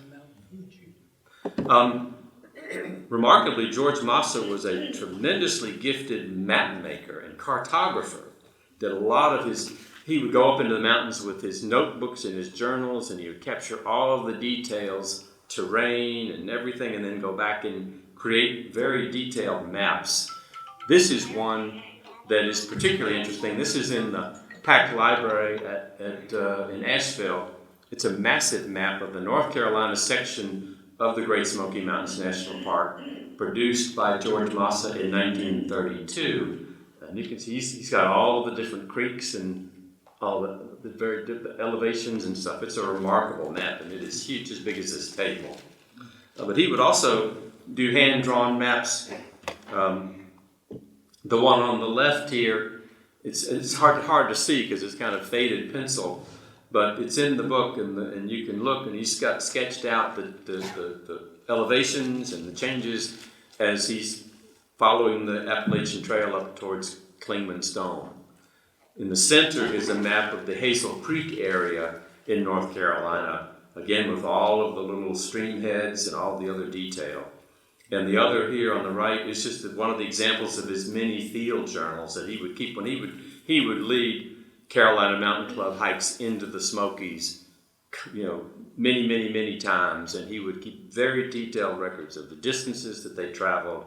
Remarkably, George Masa was a tremendously gifted map maker and cartographer. Did a lot of he would go up into the mountains with his notebooks and his journals, and he would capture all of the details, terrain and everything, and then go back and create very detailed maps. This is one that is particularly interesting. This is in the Pack Library in Asheville. It's a massive map of the North Carolina section of the Great Smoky Mountains National Park, produced by George Masa in 1932. And you can see he's got all of the different creeks and all the elevations and stuff. It's a remarkable map, and it is huge, as big as this table. But he would also do hand-drawn maps. The one on the left here, it's hard to see because it's kind of faded pencil, but it's in the book, and you can look, and he's got sketched out the elevations and the changes as he's following the Appalachian Trail up towards Clingman's Dome. In the center is a map of the Hazel Creek area in North Carolina, again with all of the little stream heads and all the other detail. And the other here on the right is just one of the examples of his many field journals that he would keep when he would lead Carolina Mountain Club hikes into the Smokies, many times, and he would keep very detailed records of the distances that they traveled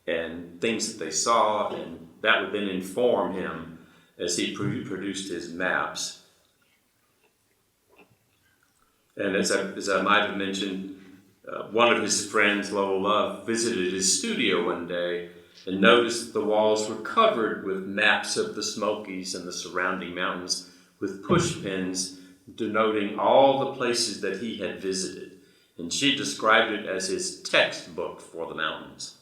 and things that they saw, and that would then inform him as he produced his maps. And as I might have mentioned, one of his friends, Lowell Love, visited his studio one day and noticed the walls were covered with maps of the Smokies and the surrounding mountains with push pins denoting all the places that he had visited. And she described it as his textbook for the mountains.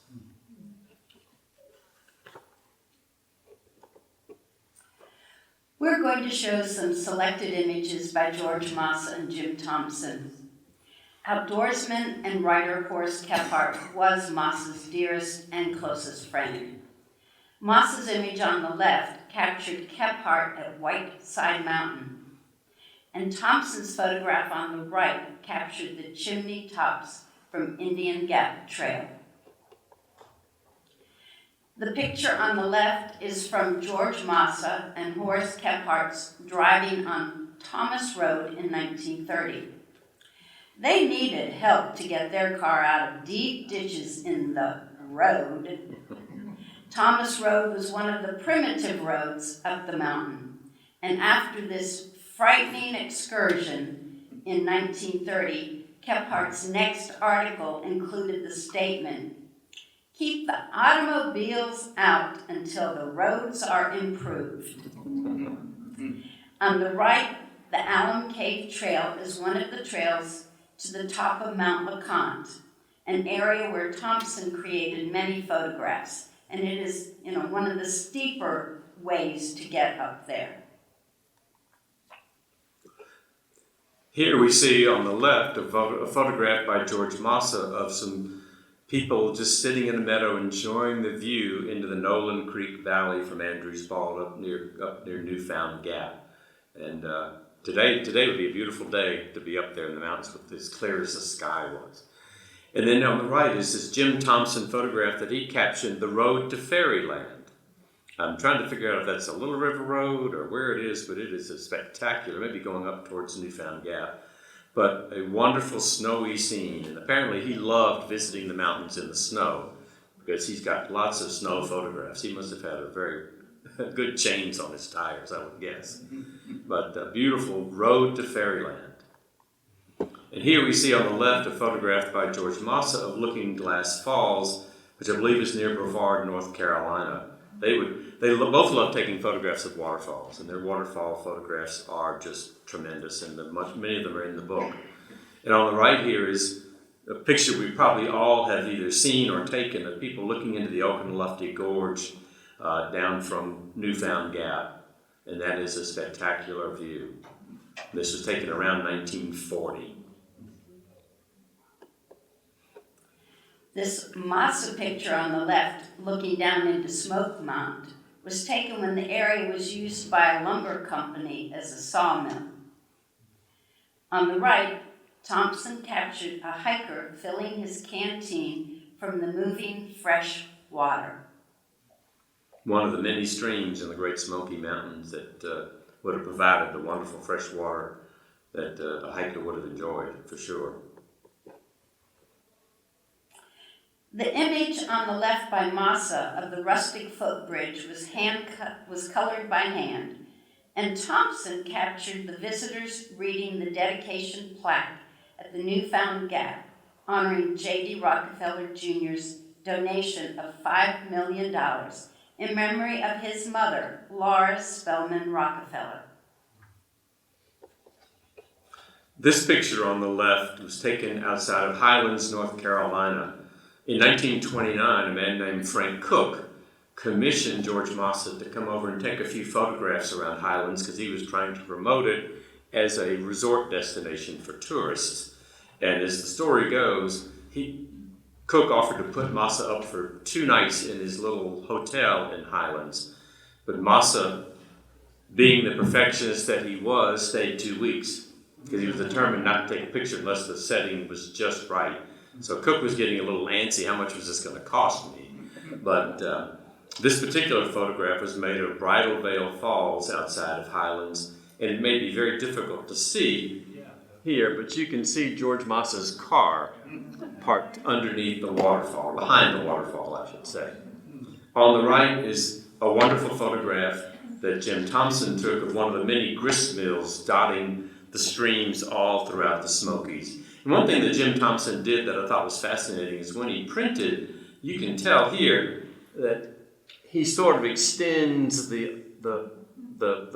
We're going to show some selected images by George Masa and Jim Thompson. Outdoorsman and rider Horace Kephart was Masa's dearest and closest friend. Masa's image on the left captured Kephart at Whiteside Mountain, and Thompson's photograph on the right captured the chimney tops from Indian Gap Trail. The picture on the left is from George Masa and Horace Kephart's driving on Thomas Road in 1930. They needed help to get their car out of deep ditches in the road. Thomas Road was one of the primitive roads up the mountain, and after this frightening excursion in 1930, Kephart's next article included the statement, "Keep the automobiles out until the roads are improved." On the right, the Alum Cave Trail is one of the trails to the top of Mount LeConte, an area where Thompson created many photographs, and it is, one of the steeper ways to get up there. Here we see on the left a photograph by George Masa of some people just sitting in a meadow enjoying the view into the Nolan Creek Valley from Andrews Bald up near Newfound Gap. And today would be a beautiful day to be up there in the mountains with as clear as the sky was. And then on the right is this Jim Thompson photograph that he captioned, "The Road to Fairyland." I'm trying to figure out if that's a Little River Road or where it is, but it is a spectacular, maybe going up towards Newfound Gap. but a wonderful snowy scene. And apparently he loved visiting the mountains in the snow because he's got lots of snow photographs. He must have had a very good chains on his tires, I would guess. But a beautiful road to fairyland. And here we see on the left a photograph by George Masa of Looking Glass Falls, which I believe is near Brevard, North Carolina. They both love taking photographs of waterfalls, and their waterfall photographs are just tremendous, and many of them are in the book. And on the right here is a picture we probably all have either seen or taken of people looking into the Okanlufty Gorge down from Newfound Gap, and that is a spectacular view. This was taken around 1940. This Masa picture on the left, looking down into Smoke Mound, was taken when the area was used by a lumber company as a sawmill. On the right, Thompson captured a hiker filling his canteen from the moving fresh water. One of the many streams in the Great Smoky Mountains that would have provided the wonderful fresh water that a hiker would have enjoyed, for sure. The image on the left by Masa of the rustic footbridge was colored by hand, and Thompson captured the visitors reading the dedication plaque at the Newfound Gap, honoring J.D. Rockefeller Jr.'s donation of $5 million in memory of his mother, Laura Spelman Rockefeller. This picture on the left was taken outside of Highlands, North Carolina. In 1929, a man named Frank Cook commissioned George Masa to come over and take a few photographs around Highlands because he was trying to promote it as a resort destination for tourists. And as the story goes, Cook offered to put Masa up for 2 nights in his little hotel in Highlands. But Masa, being the perfectionist that he was, stayed 2 weeks because he was determined not to take a picture unless the setting was just right. So Cook was getting a little antsy. How much was this going to cost me? But this particular photograph was made of Bridal Veil Falls outside of Highlands, and it may be very difficult to see here, but you can see George Masa's car parked underneath the waterfall, behind the waterfall, I should say. On the right is a wonderful photograph that Jim Thompson took of one of the many grist mills dotting the streams all throughout the Smokies. And one thing that Jim Thompson did that I thought was fascinating is when he printed, you can tell here that he sort of extends the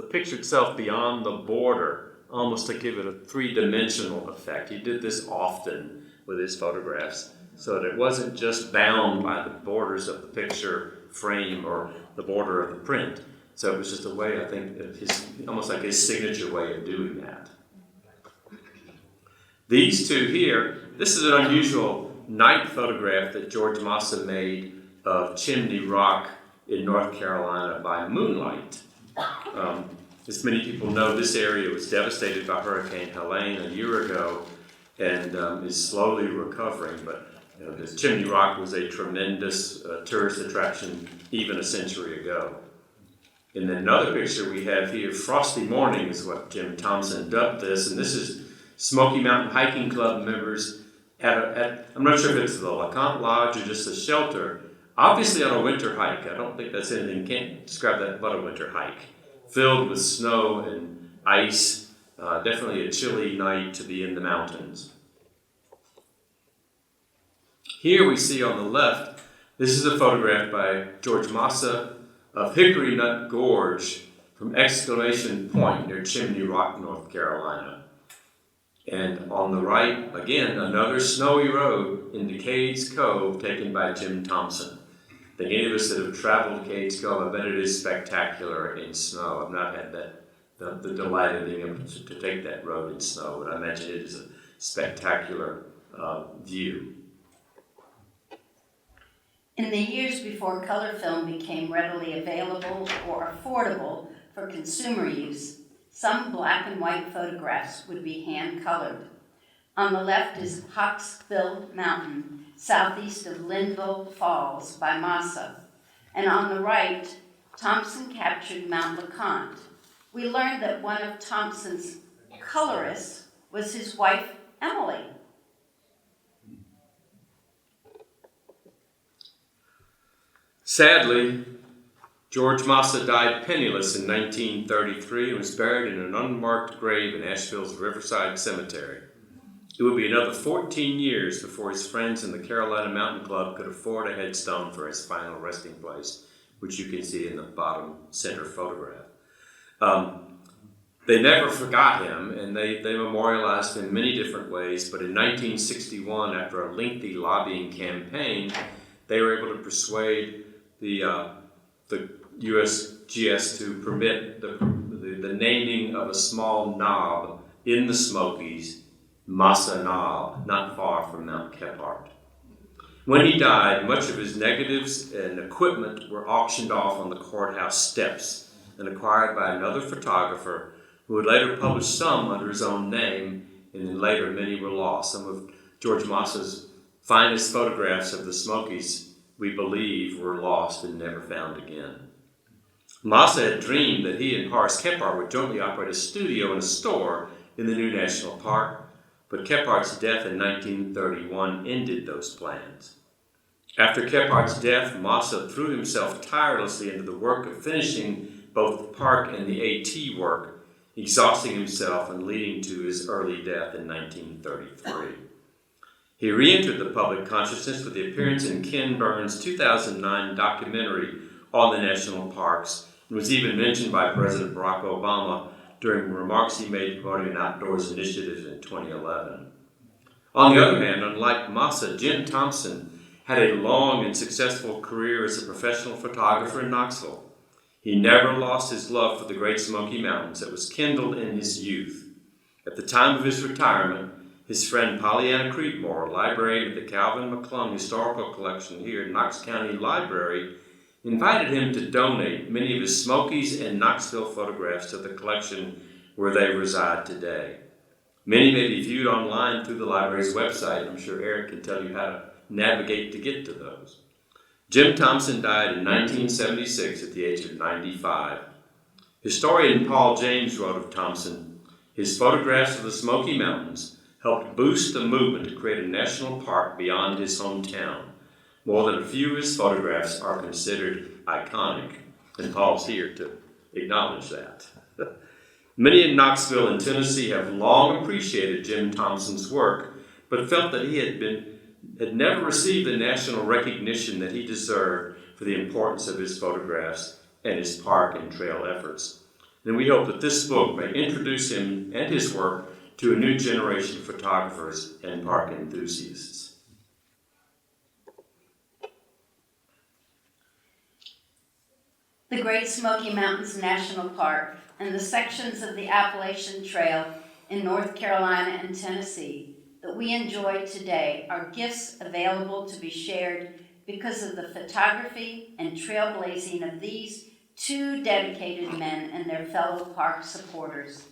picture itself beyond the border, almost to give it a 3-dimensional effect. He did this often with his photographs, so that it wasn't just bound by the borders of the picture frame or the border of the print. So it was just a way, I think, of almost like his signature way of doing that. These two here, this is an unusual night photograph that George Masa made of Chimney Rock in North Carolina by moonlight. As many people know, this area was devastated by Hurricane Helene a year ago and is slowly recovering. But this Chimney Rock was a tremendous tourist attraction even a century ago. And then another picture we have here, Frosty Morning is what Jim Thompson dubbed this, and this is Smoky Mountain Hiking Club members I'm not sure if it's the LeConte Lodge or just a shelter, obviously on a winter hike. I don't think that's anything, can't describe that but a winter hike, filled with snow and ice, definitely a chilly night to be in the mountains. Here we see on the left, this is a photograph by George Masa of Hickory Nut Gorge from Exclamation Point near Chimney Rock, North Carolina. And on the right, again, another snowy road into Cades Cove taken by Jim Thompson. I think any of us that have traveled to Cades Cove, I bet it is spectacular in snow. I've not had the delight of being able to take that road in snow, but I imagine it is a spectacular view. In the years before color film became readily available or affordable for consumer use, some black and white photographs would be hand-colored. On the left is Hawksbill Mountain, southeast of Linville Falls by Masa. And on the right, Thompson captured Mount LeConte. We learned that one of Thompson's colorists was his wife, Emily. Sadly, George Masa died penniless in 1933 and was buried in an unmarked grave in Asheville's Riverside Cemetery. It would be another 14 years before his friends in the Carolina Mountain Club could afford a headstone for his final resting place, which you can see in the bottom center photograph. They never forgot him, and they memorialized him in many different ways, but in 1961, after a lengthy lobbying campaign, they were able to persuade the USGS to permit the naming of a small knob in the Smokies, Masa Knob, not far from Mount Kephart. When he died, much of his negatives and equipment were auctioned off on the courthouse steps and acquired by another photographer who would later publish some under his own name, and then later many were lost. Some of George Masa's finest photographs of the Smokies, we believe, were lost and never found again. Masa had dreamed that he and Horace Kephart would jointly operate a studio and a store in the new national park, but Kephart's death in 1931 ended those plans. After Kephart's death, Masa threw himself tirelessly into the work of finishing both the park and the AT work, exhausting himself and leading to his early death in 1933. He re-entered the public consciousness with the appearance in Ken Burns' 2009 documentary on the national parks, and was even mentioned by President Barack Obama during remarks he made promoting an outdoors initiative in 2011. On the other hand, unlike Masa, Jim Thompson had a long and successful career as a professional photographer in Knoxville. He never lost his love for the Great Smoky Mountains that was kindled in his youth. At the time of his retirement, his friend Pollyanna Creedmoor, librarian at the Calvin McClung Historical Collection here at Knox County Library, invited him to donate many of his Smokies and Knoxville photographs to the collection where they reside today. Many may be viewed online through the library's website. I'm sure Eric can tell you how to navigate to get to those. Jim Thompson died in 1976 at the age of 95. Historian Paul James wrote of Thompson, his photographs of the Smoky Mountains helped boost the movement to create a national park beyond his hometown. More than a few of his photographs are considered iconic, and Paul's here to acknowledge that. Many in Knoxville and Tennessee have long appreciated Jim Thompson's work, but felt that he had never received the national recognition that he deserved for the importance of his photographs and his park and trail efforts. And we hope that this book may introduce him and his work to a new generation of photographers and park enthusiasts. The Great Smoky Mountains National Park and the sections of the Appalachian Trail in North Carolina and Tennessee that we enjoy today are gifts available to be shared because of the photography and trailblazing of these two dedicated men and their fellow park supporters.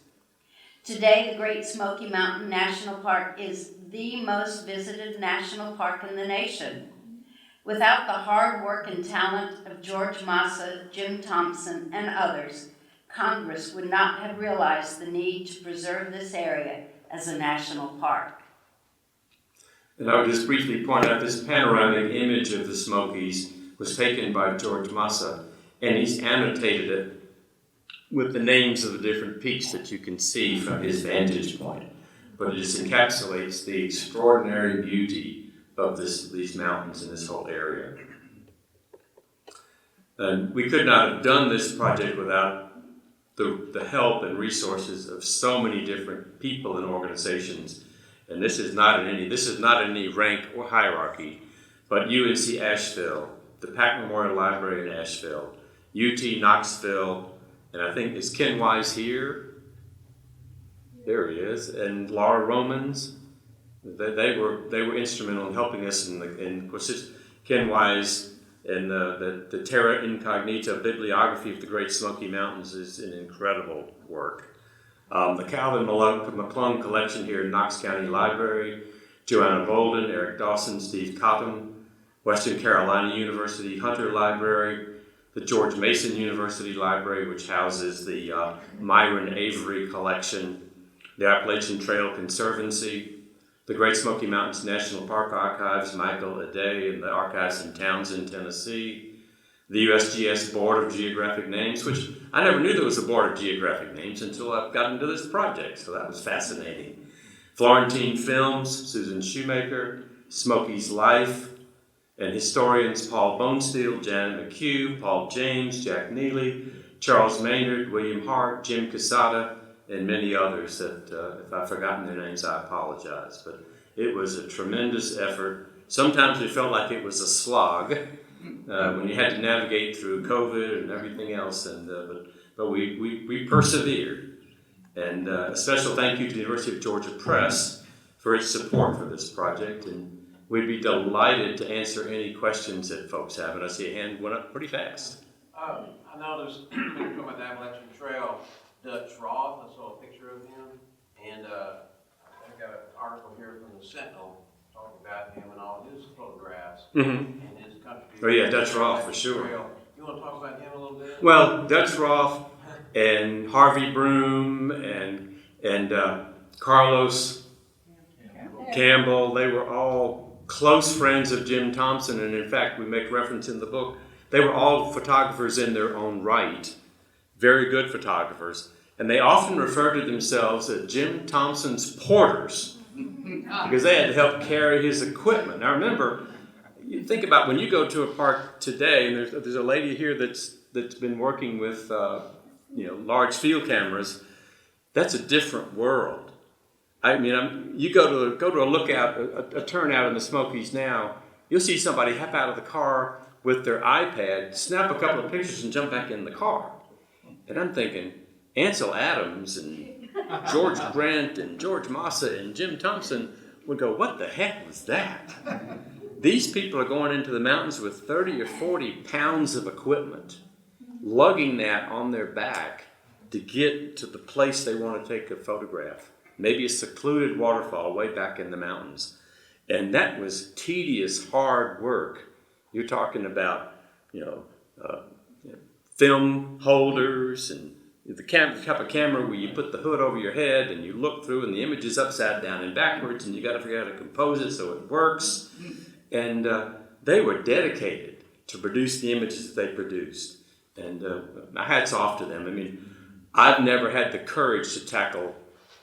Today, the Great Smoky Mountain National Park is the most visited national park in the nation. Without the hard work and talent of George Masa, Jim Thompson, and others, Congress would not have realized the need to preserve this area as a national park. And I would just briefly point out this panoramic image of the Smokies was taken by George Masa, and he's annotated it with the names of the different peaks that you can see from his vantage point. But it just encapsulates the extraordinary beauty of these mountains in this whole area. And we could not have done this project without the help and resources of so many different people and organizations. And this is not in any rank or hierarchy, but UNC Asheville, the Pack Memorial Library in Asheville, UT Knoxville, and I think, is Ken Wise here? There he is, and Laura Romans. They were instrumental in helping us, and of course, Ken Wise and the Terra Incognita bibliography of the Great Smoky Mountains is an incredible work. The Calvin McClung collection here in Knox County Library, Joanna Bolden, Eric Dawson, Steve Copham, Western Carolina University Hunter Library, the George Mason University Library, which houses the Myron Avery collection, the Appalachian Trail Conservancy, the Great Smoky Mountains National Park Archives, Michael Aday and the archives in Townsend, Tennessee, the USGS Board of Geographic Names, which I never knew there was a Board of Geographic Names until I got into this project, so that was fascinating. Florentine Films, Susan Shoemaker, Smokey's Life, and historians Paul Bonesteel, Janet McHugh, Paul James, Jack Neely, Charles Maynard, William Hart, Jim Casada, and many others that if I've forgotten their names, I apologize. But it was a tremendous effort. Sometimes it felt like it was a slog when you had to navigate through COVID and everything else, and but we persevered. And a special thank you to the University of Georgia Press for its support for this project, and we'd be delighted to answer any questions that folks have. And I see a hand went up pretty fast. I noticed when you're talking about the Appalachian Trail, Dutch Roth, I saw a picture of him, and I got an article here from the Sentinel talking about him and all his photographs and his contribution. Oh yeah, Dutch Roth for sure. You want to talk about him a little bit? Well, Dutch Roth and Harvey Broom and Carlos Campbell, they were all close friends of Jim Thompson, and in fact, we make reference in the book. They were all photographers in their own right, very good photographers, and they often refer to themselves as Jim Thompson's porters because they had to help carry his equipment. Now remember, you think about when you go to a park today, and there's a lady here that's been working with large field cameras. That's a different world. I mean, you go to a lookout, a turnout in the Smokies now, you'll see somebody hop out of the car with their iPad, snap a couple of pictures, and jump back in the car. And I'm thinking, Ansel Adams and George Brent and George Masa and Jim Thompson would go, what the heck was that? These people are going into the mountains with 30 or 40 pounds of equipment, lugging that on their back to get to the place they want to take a photograph. Maybe a secluded waterfall way back in the mountains. And that was tedious, hard work. You're talking about, film holders and the type of camera where you put the hood over your head and you look through and the image is upside down and backwards and you got to figure out how to compose it so it works. And they were dedicated to produce the images that they produced. And my hat's off to them. I mean, I've never had the courage to tackle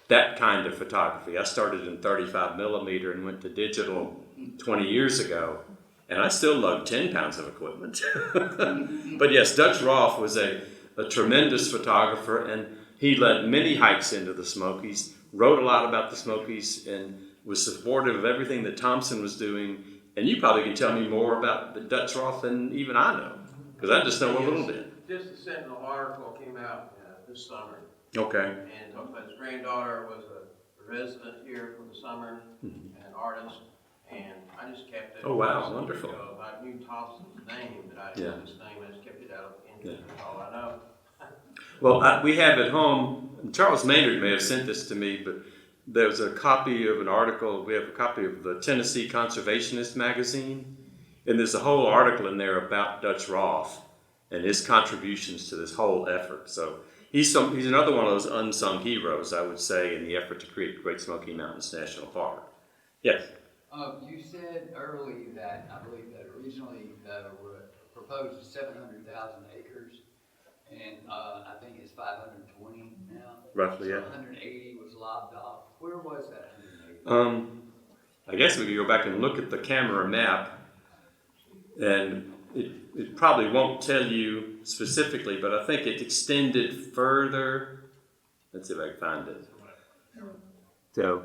that kind of photography. I started in 35 millimeter and went to digital 20 years ago, and I still lug 10 pounds of equipment. But yes, Dutch Roth was a tremendous photographer, and he led many hikes into the Smokies, wrote a lot about the Smokies, and was supportive of everything that Thompson was doing. And you probably can tell me more about the Dutch Roth than even I know, because I just know a little bit. Just the Sentinel article came out this summer. Okay. And talked about his granddaughter was a resident here for the summer, an artist, and I just kept it. Oh wow, wonderful. I knew Thompson's name, but I didn't know his name. I just kept it out of interest. That's all I know. Well, we have at home, Charles Maynard may have sent this to me, but there's a copy of an article, we have a copy of the Tennessee Conservationist magazine, and there's a whole article in there about Dutch Roth and his contributions to this whole effort. So he's another one of those unsung heroes, I would say, in the effort to create Great Smoky Mountains National Park. Yes? You said early that, I believe that originally were proposed 700,000 acres, and I think it's 520 now. Roughly, so yeah. 180 was lobbed off. Where was that 180? I guess we could go back and look at the camera map, and it probably won't tell you specifically, but I think it extended further. Let's see if I can find it. So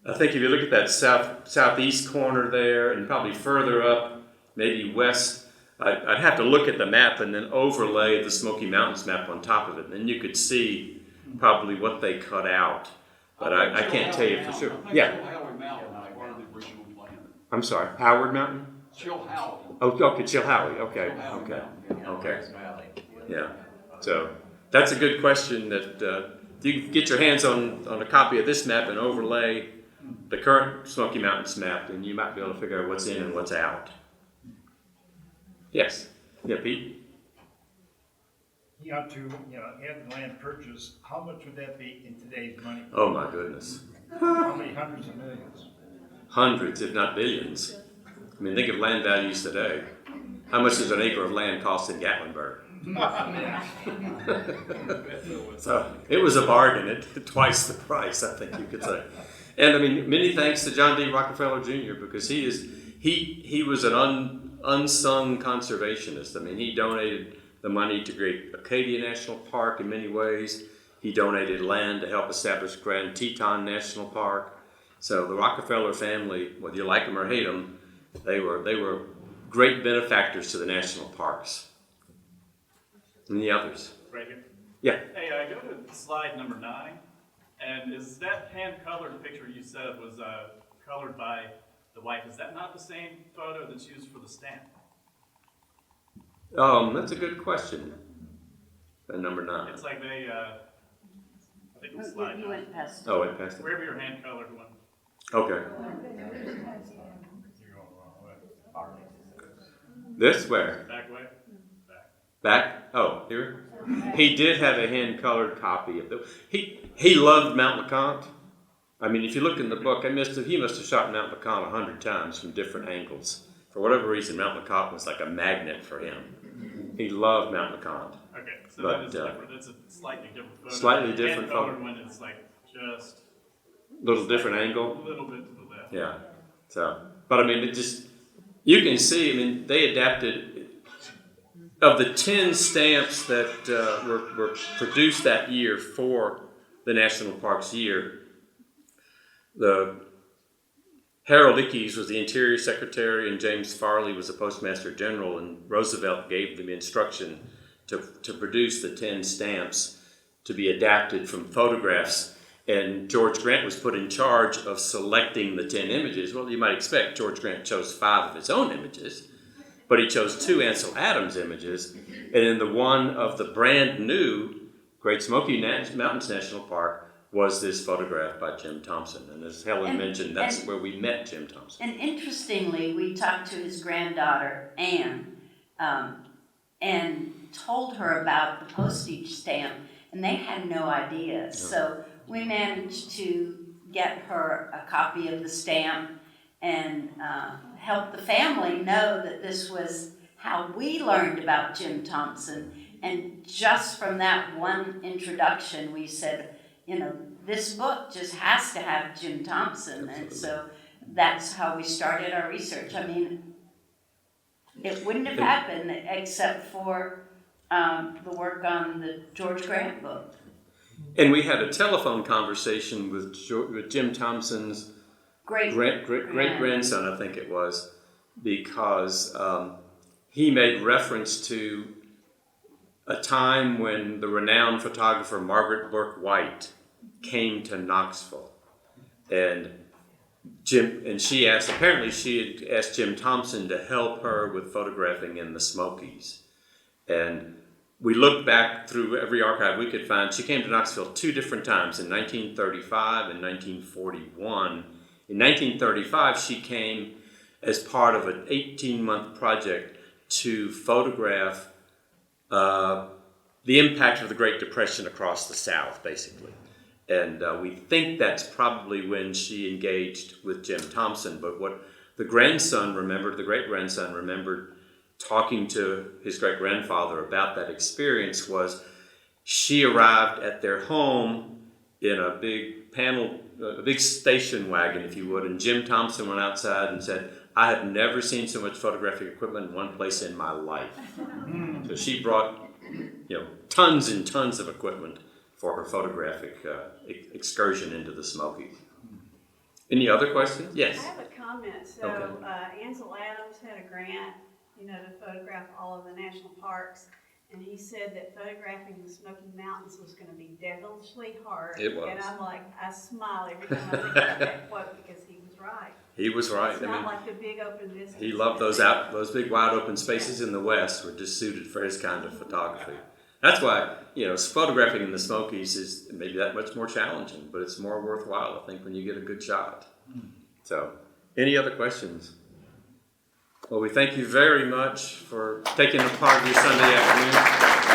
I think if you look at that southeast corner there, and probably further up, maybe west, I'd have to look at the map and then overlay the Smoky Mountains map on top of it, and then you could see probably what they cut out. But I can't tell you for sure. Yeah. Chilhowie Mountain was part of the original plan. I'm sorry, Howard Mountain? Chilhowie. Oh, okay, Chilhowie. Okay. Yeah. So that's a good question. That you can get your hands on a copy of this map and overlay the current Smoky Mountains map, and you might be able to figure out what's in and what's out. Yes. Yeah, Pete. to, have the land purchased, how much would that be in today's money? Oh my goodness. How many hundreds of millions? Hundreds, if not billions. I mean, think of land values today. How much does an acre of land cost in Gatlinburg? So it was a bargain at twice the price, I think you could say. And I mean, many thanks to John D. Rockefeller Jr. because he was an unsung conservationist. I mean, he donated the money to create Acadia National Park in many ways. He donated land to help establish Grand Teton National Park. So the Rockefeller family, whether you like them or hate them, they were great benefactors to the national parks. And the others. Right here. Yeah. Hey, go to slide number 9. And is that hand-colored picture you said was colored by the wife? Is that not the same photo that's used for the stamp? That's a good question. Number 9. It's like they, I think it's slide You 9. went past. Oh, it passed it. Wherever your hand-colored one. Okay. You're going the wrong way. This where? Back way. Back? Oh, here. He did have a hand-colored copy of the. He loved Mount LeConte. I mean, if you look in the book, he must have shot Mount LeConte 100 times from different angles. For whatever reason, Mount LeConte was like a magnet for him. He loved Mount LeConte. Okay, so But, that is different. It's a slightly different photo. Slightly The different hand-colored photo. one is like just Little different angle. a little bit to the left. Yeah. So, but I mean, you can see, I mean, they adapted, of the 10 stamps that were produced that year for the National Parks year, the Harold Ickes was the Interior Secretary and James Farley was the Postmaster General, and Roosevelt gave them instruction to produce the 10 stamps to be adapted from photographs. And George Grant was put in charge of selecting the 10 images. Well, you might expect George Grant chose 5 of his own images, but he chose 2 Ansel Adams images, and then the one of the brand new Great Smoky Mountains National Park was this photograph by Jim Thompson. And as Helen mentioned, that's where we met Jim Thompson. And interestingly, we talked to his granddaughter, Anne, and told her about the postage stamp, and they had no idea. So we managed to get her a copy of the stamp and help the family know that this was how we learned about Jim Thompson. And just from that one introduction, we said, this book just has to have Jim Thompson. Absolutely. And so that's how we started our research. I mean, it wouldn't have happened except for the work on the George Grant book. And we had a telephone conversation with Jim Thompson's great grandson, I think it was, because he made reference to a time when the renowned photographer Margaret Burke White came to Knoxville, and she had asked Jim Thompson to help her with photographing in the Smokies. And we looked back through every archive we could find. She came to Knoxville 2 different times, in 1935 and 1941. In 1935, she came as part of an 18-month project to photograph the impact of the Great Depression across the South, basically. And we think that's probably when she engaged with Jim Thompson. But what the great-grandson remembered talking to his great-grandfather about that experience was she arrived at their home in a big station wagon, if you would, and Jim Thompson went outside and said, "I have never seen so much photographic equipment in one place in my life." So she brought, tons and tons of equipment for her photographic excursion into the Smokies. Any other questions? Yes. I have a comment. So Okay. Ansel Adams had a grant, to photograph all of the national parks, and he said that photographing the Smoky Mountains was going to be devilishly hard. It was. And I'm like, I smile every time I think about that quote because he was right. He was right. It's not like the big open distance. He loved those big wide open spaces in the West were just suited for his kind of photography. That's why, photographing in the Smokies is maybe that much more challenging, but it's more worthwhile, I think, when you get a good shot. So, any other questions? Well, we thank you very much for taking a part of your Sunday afternoon.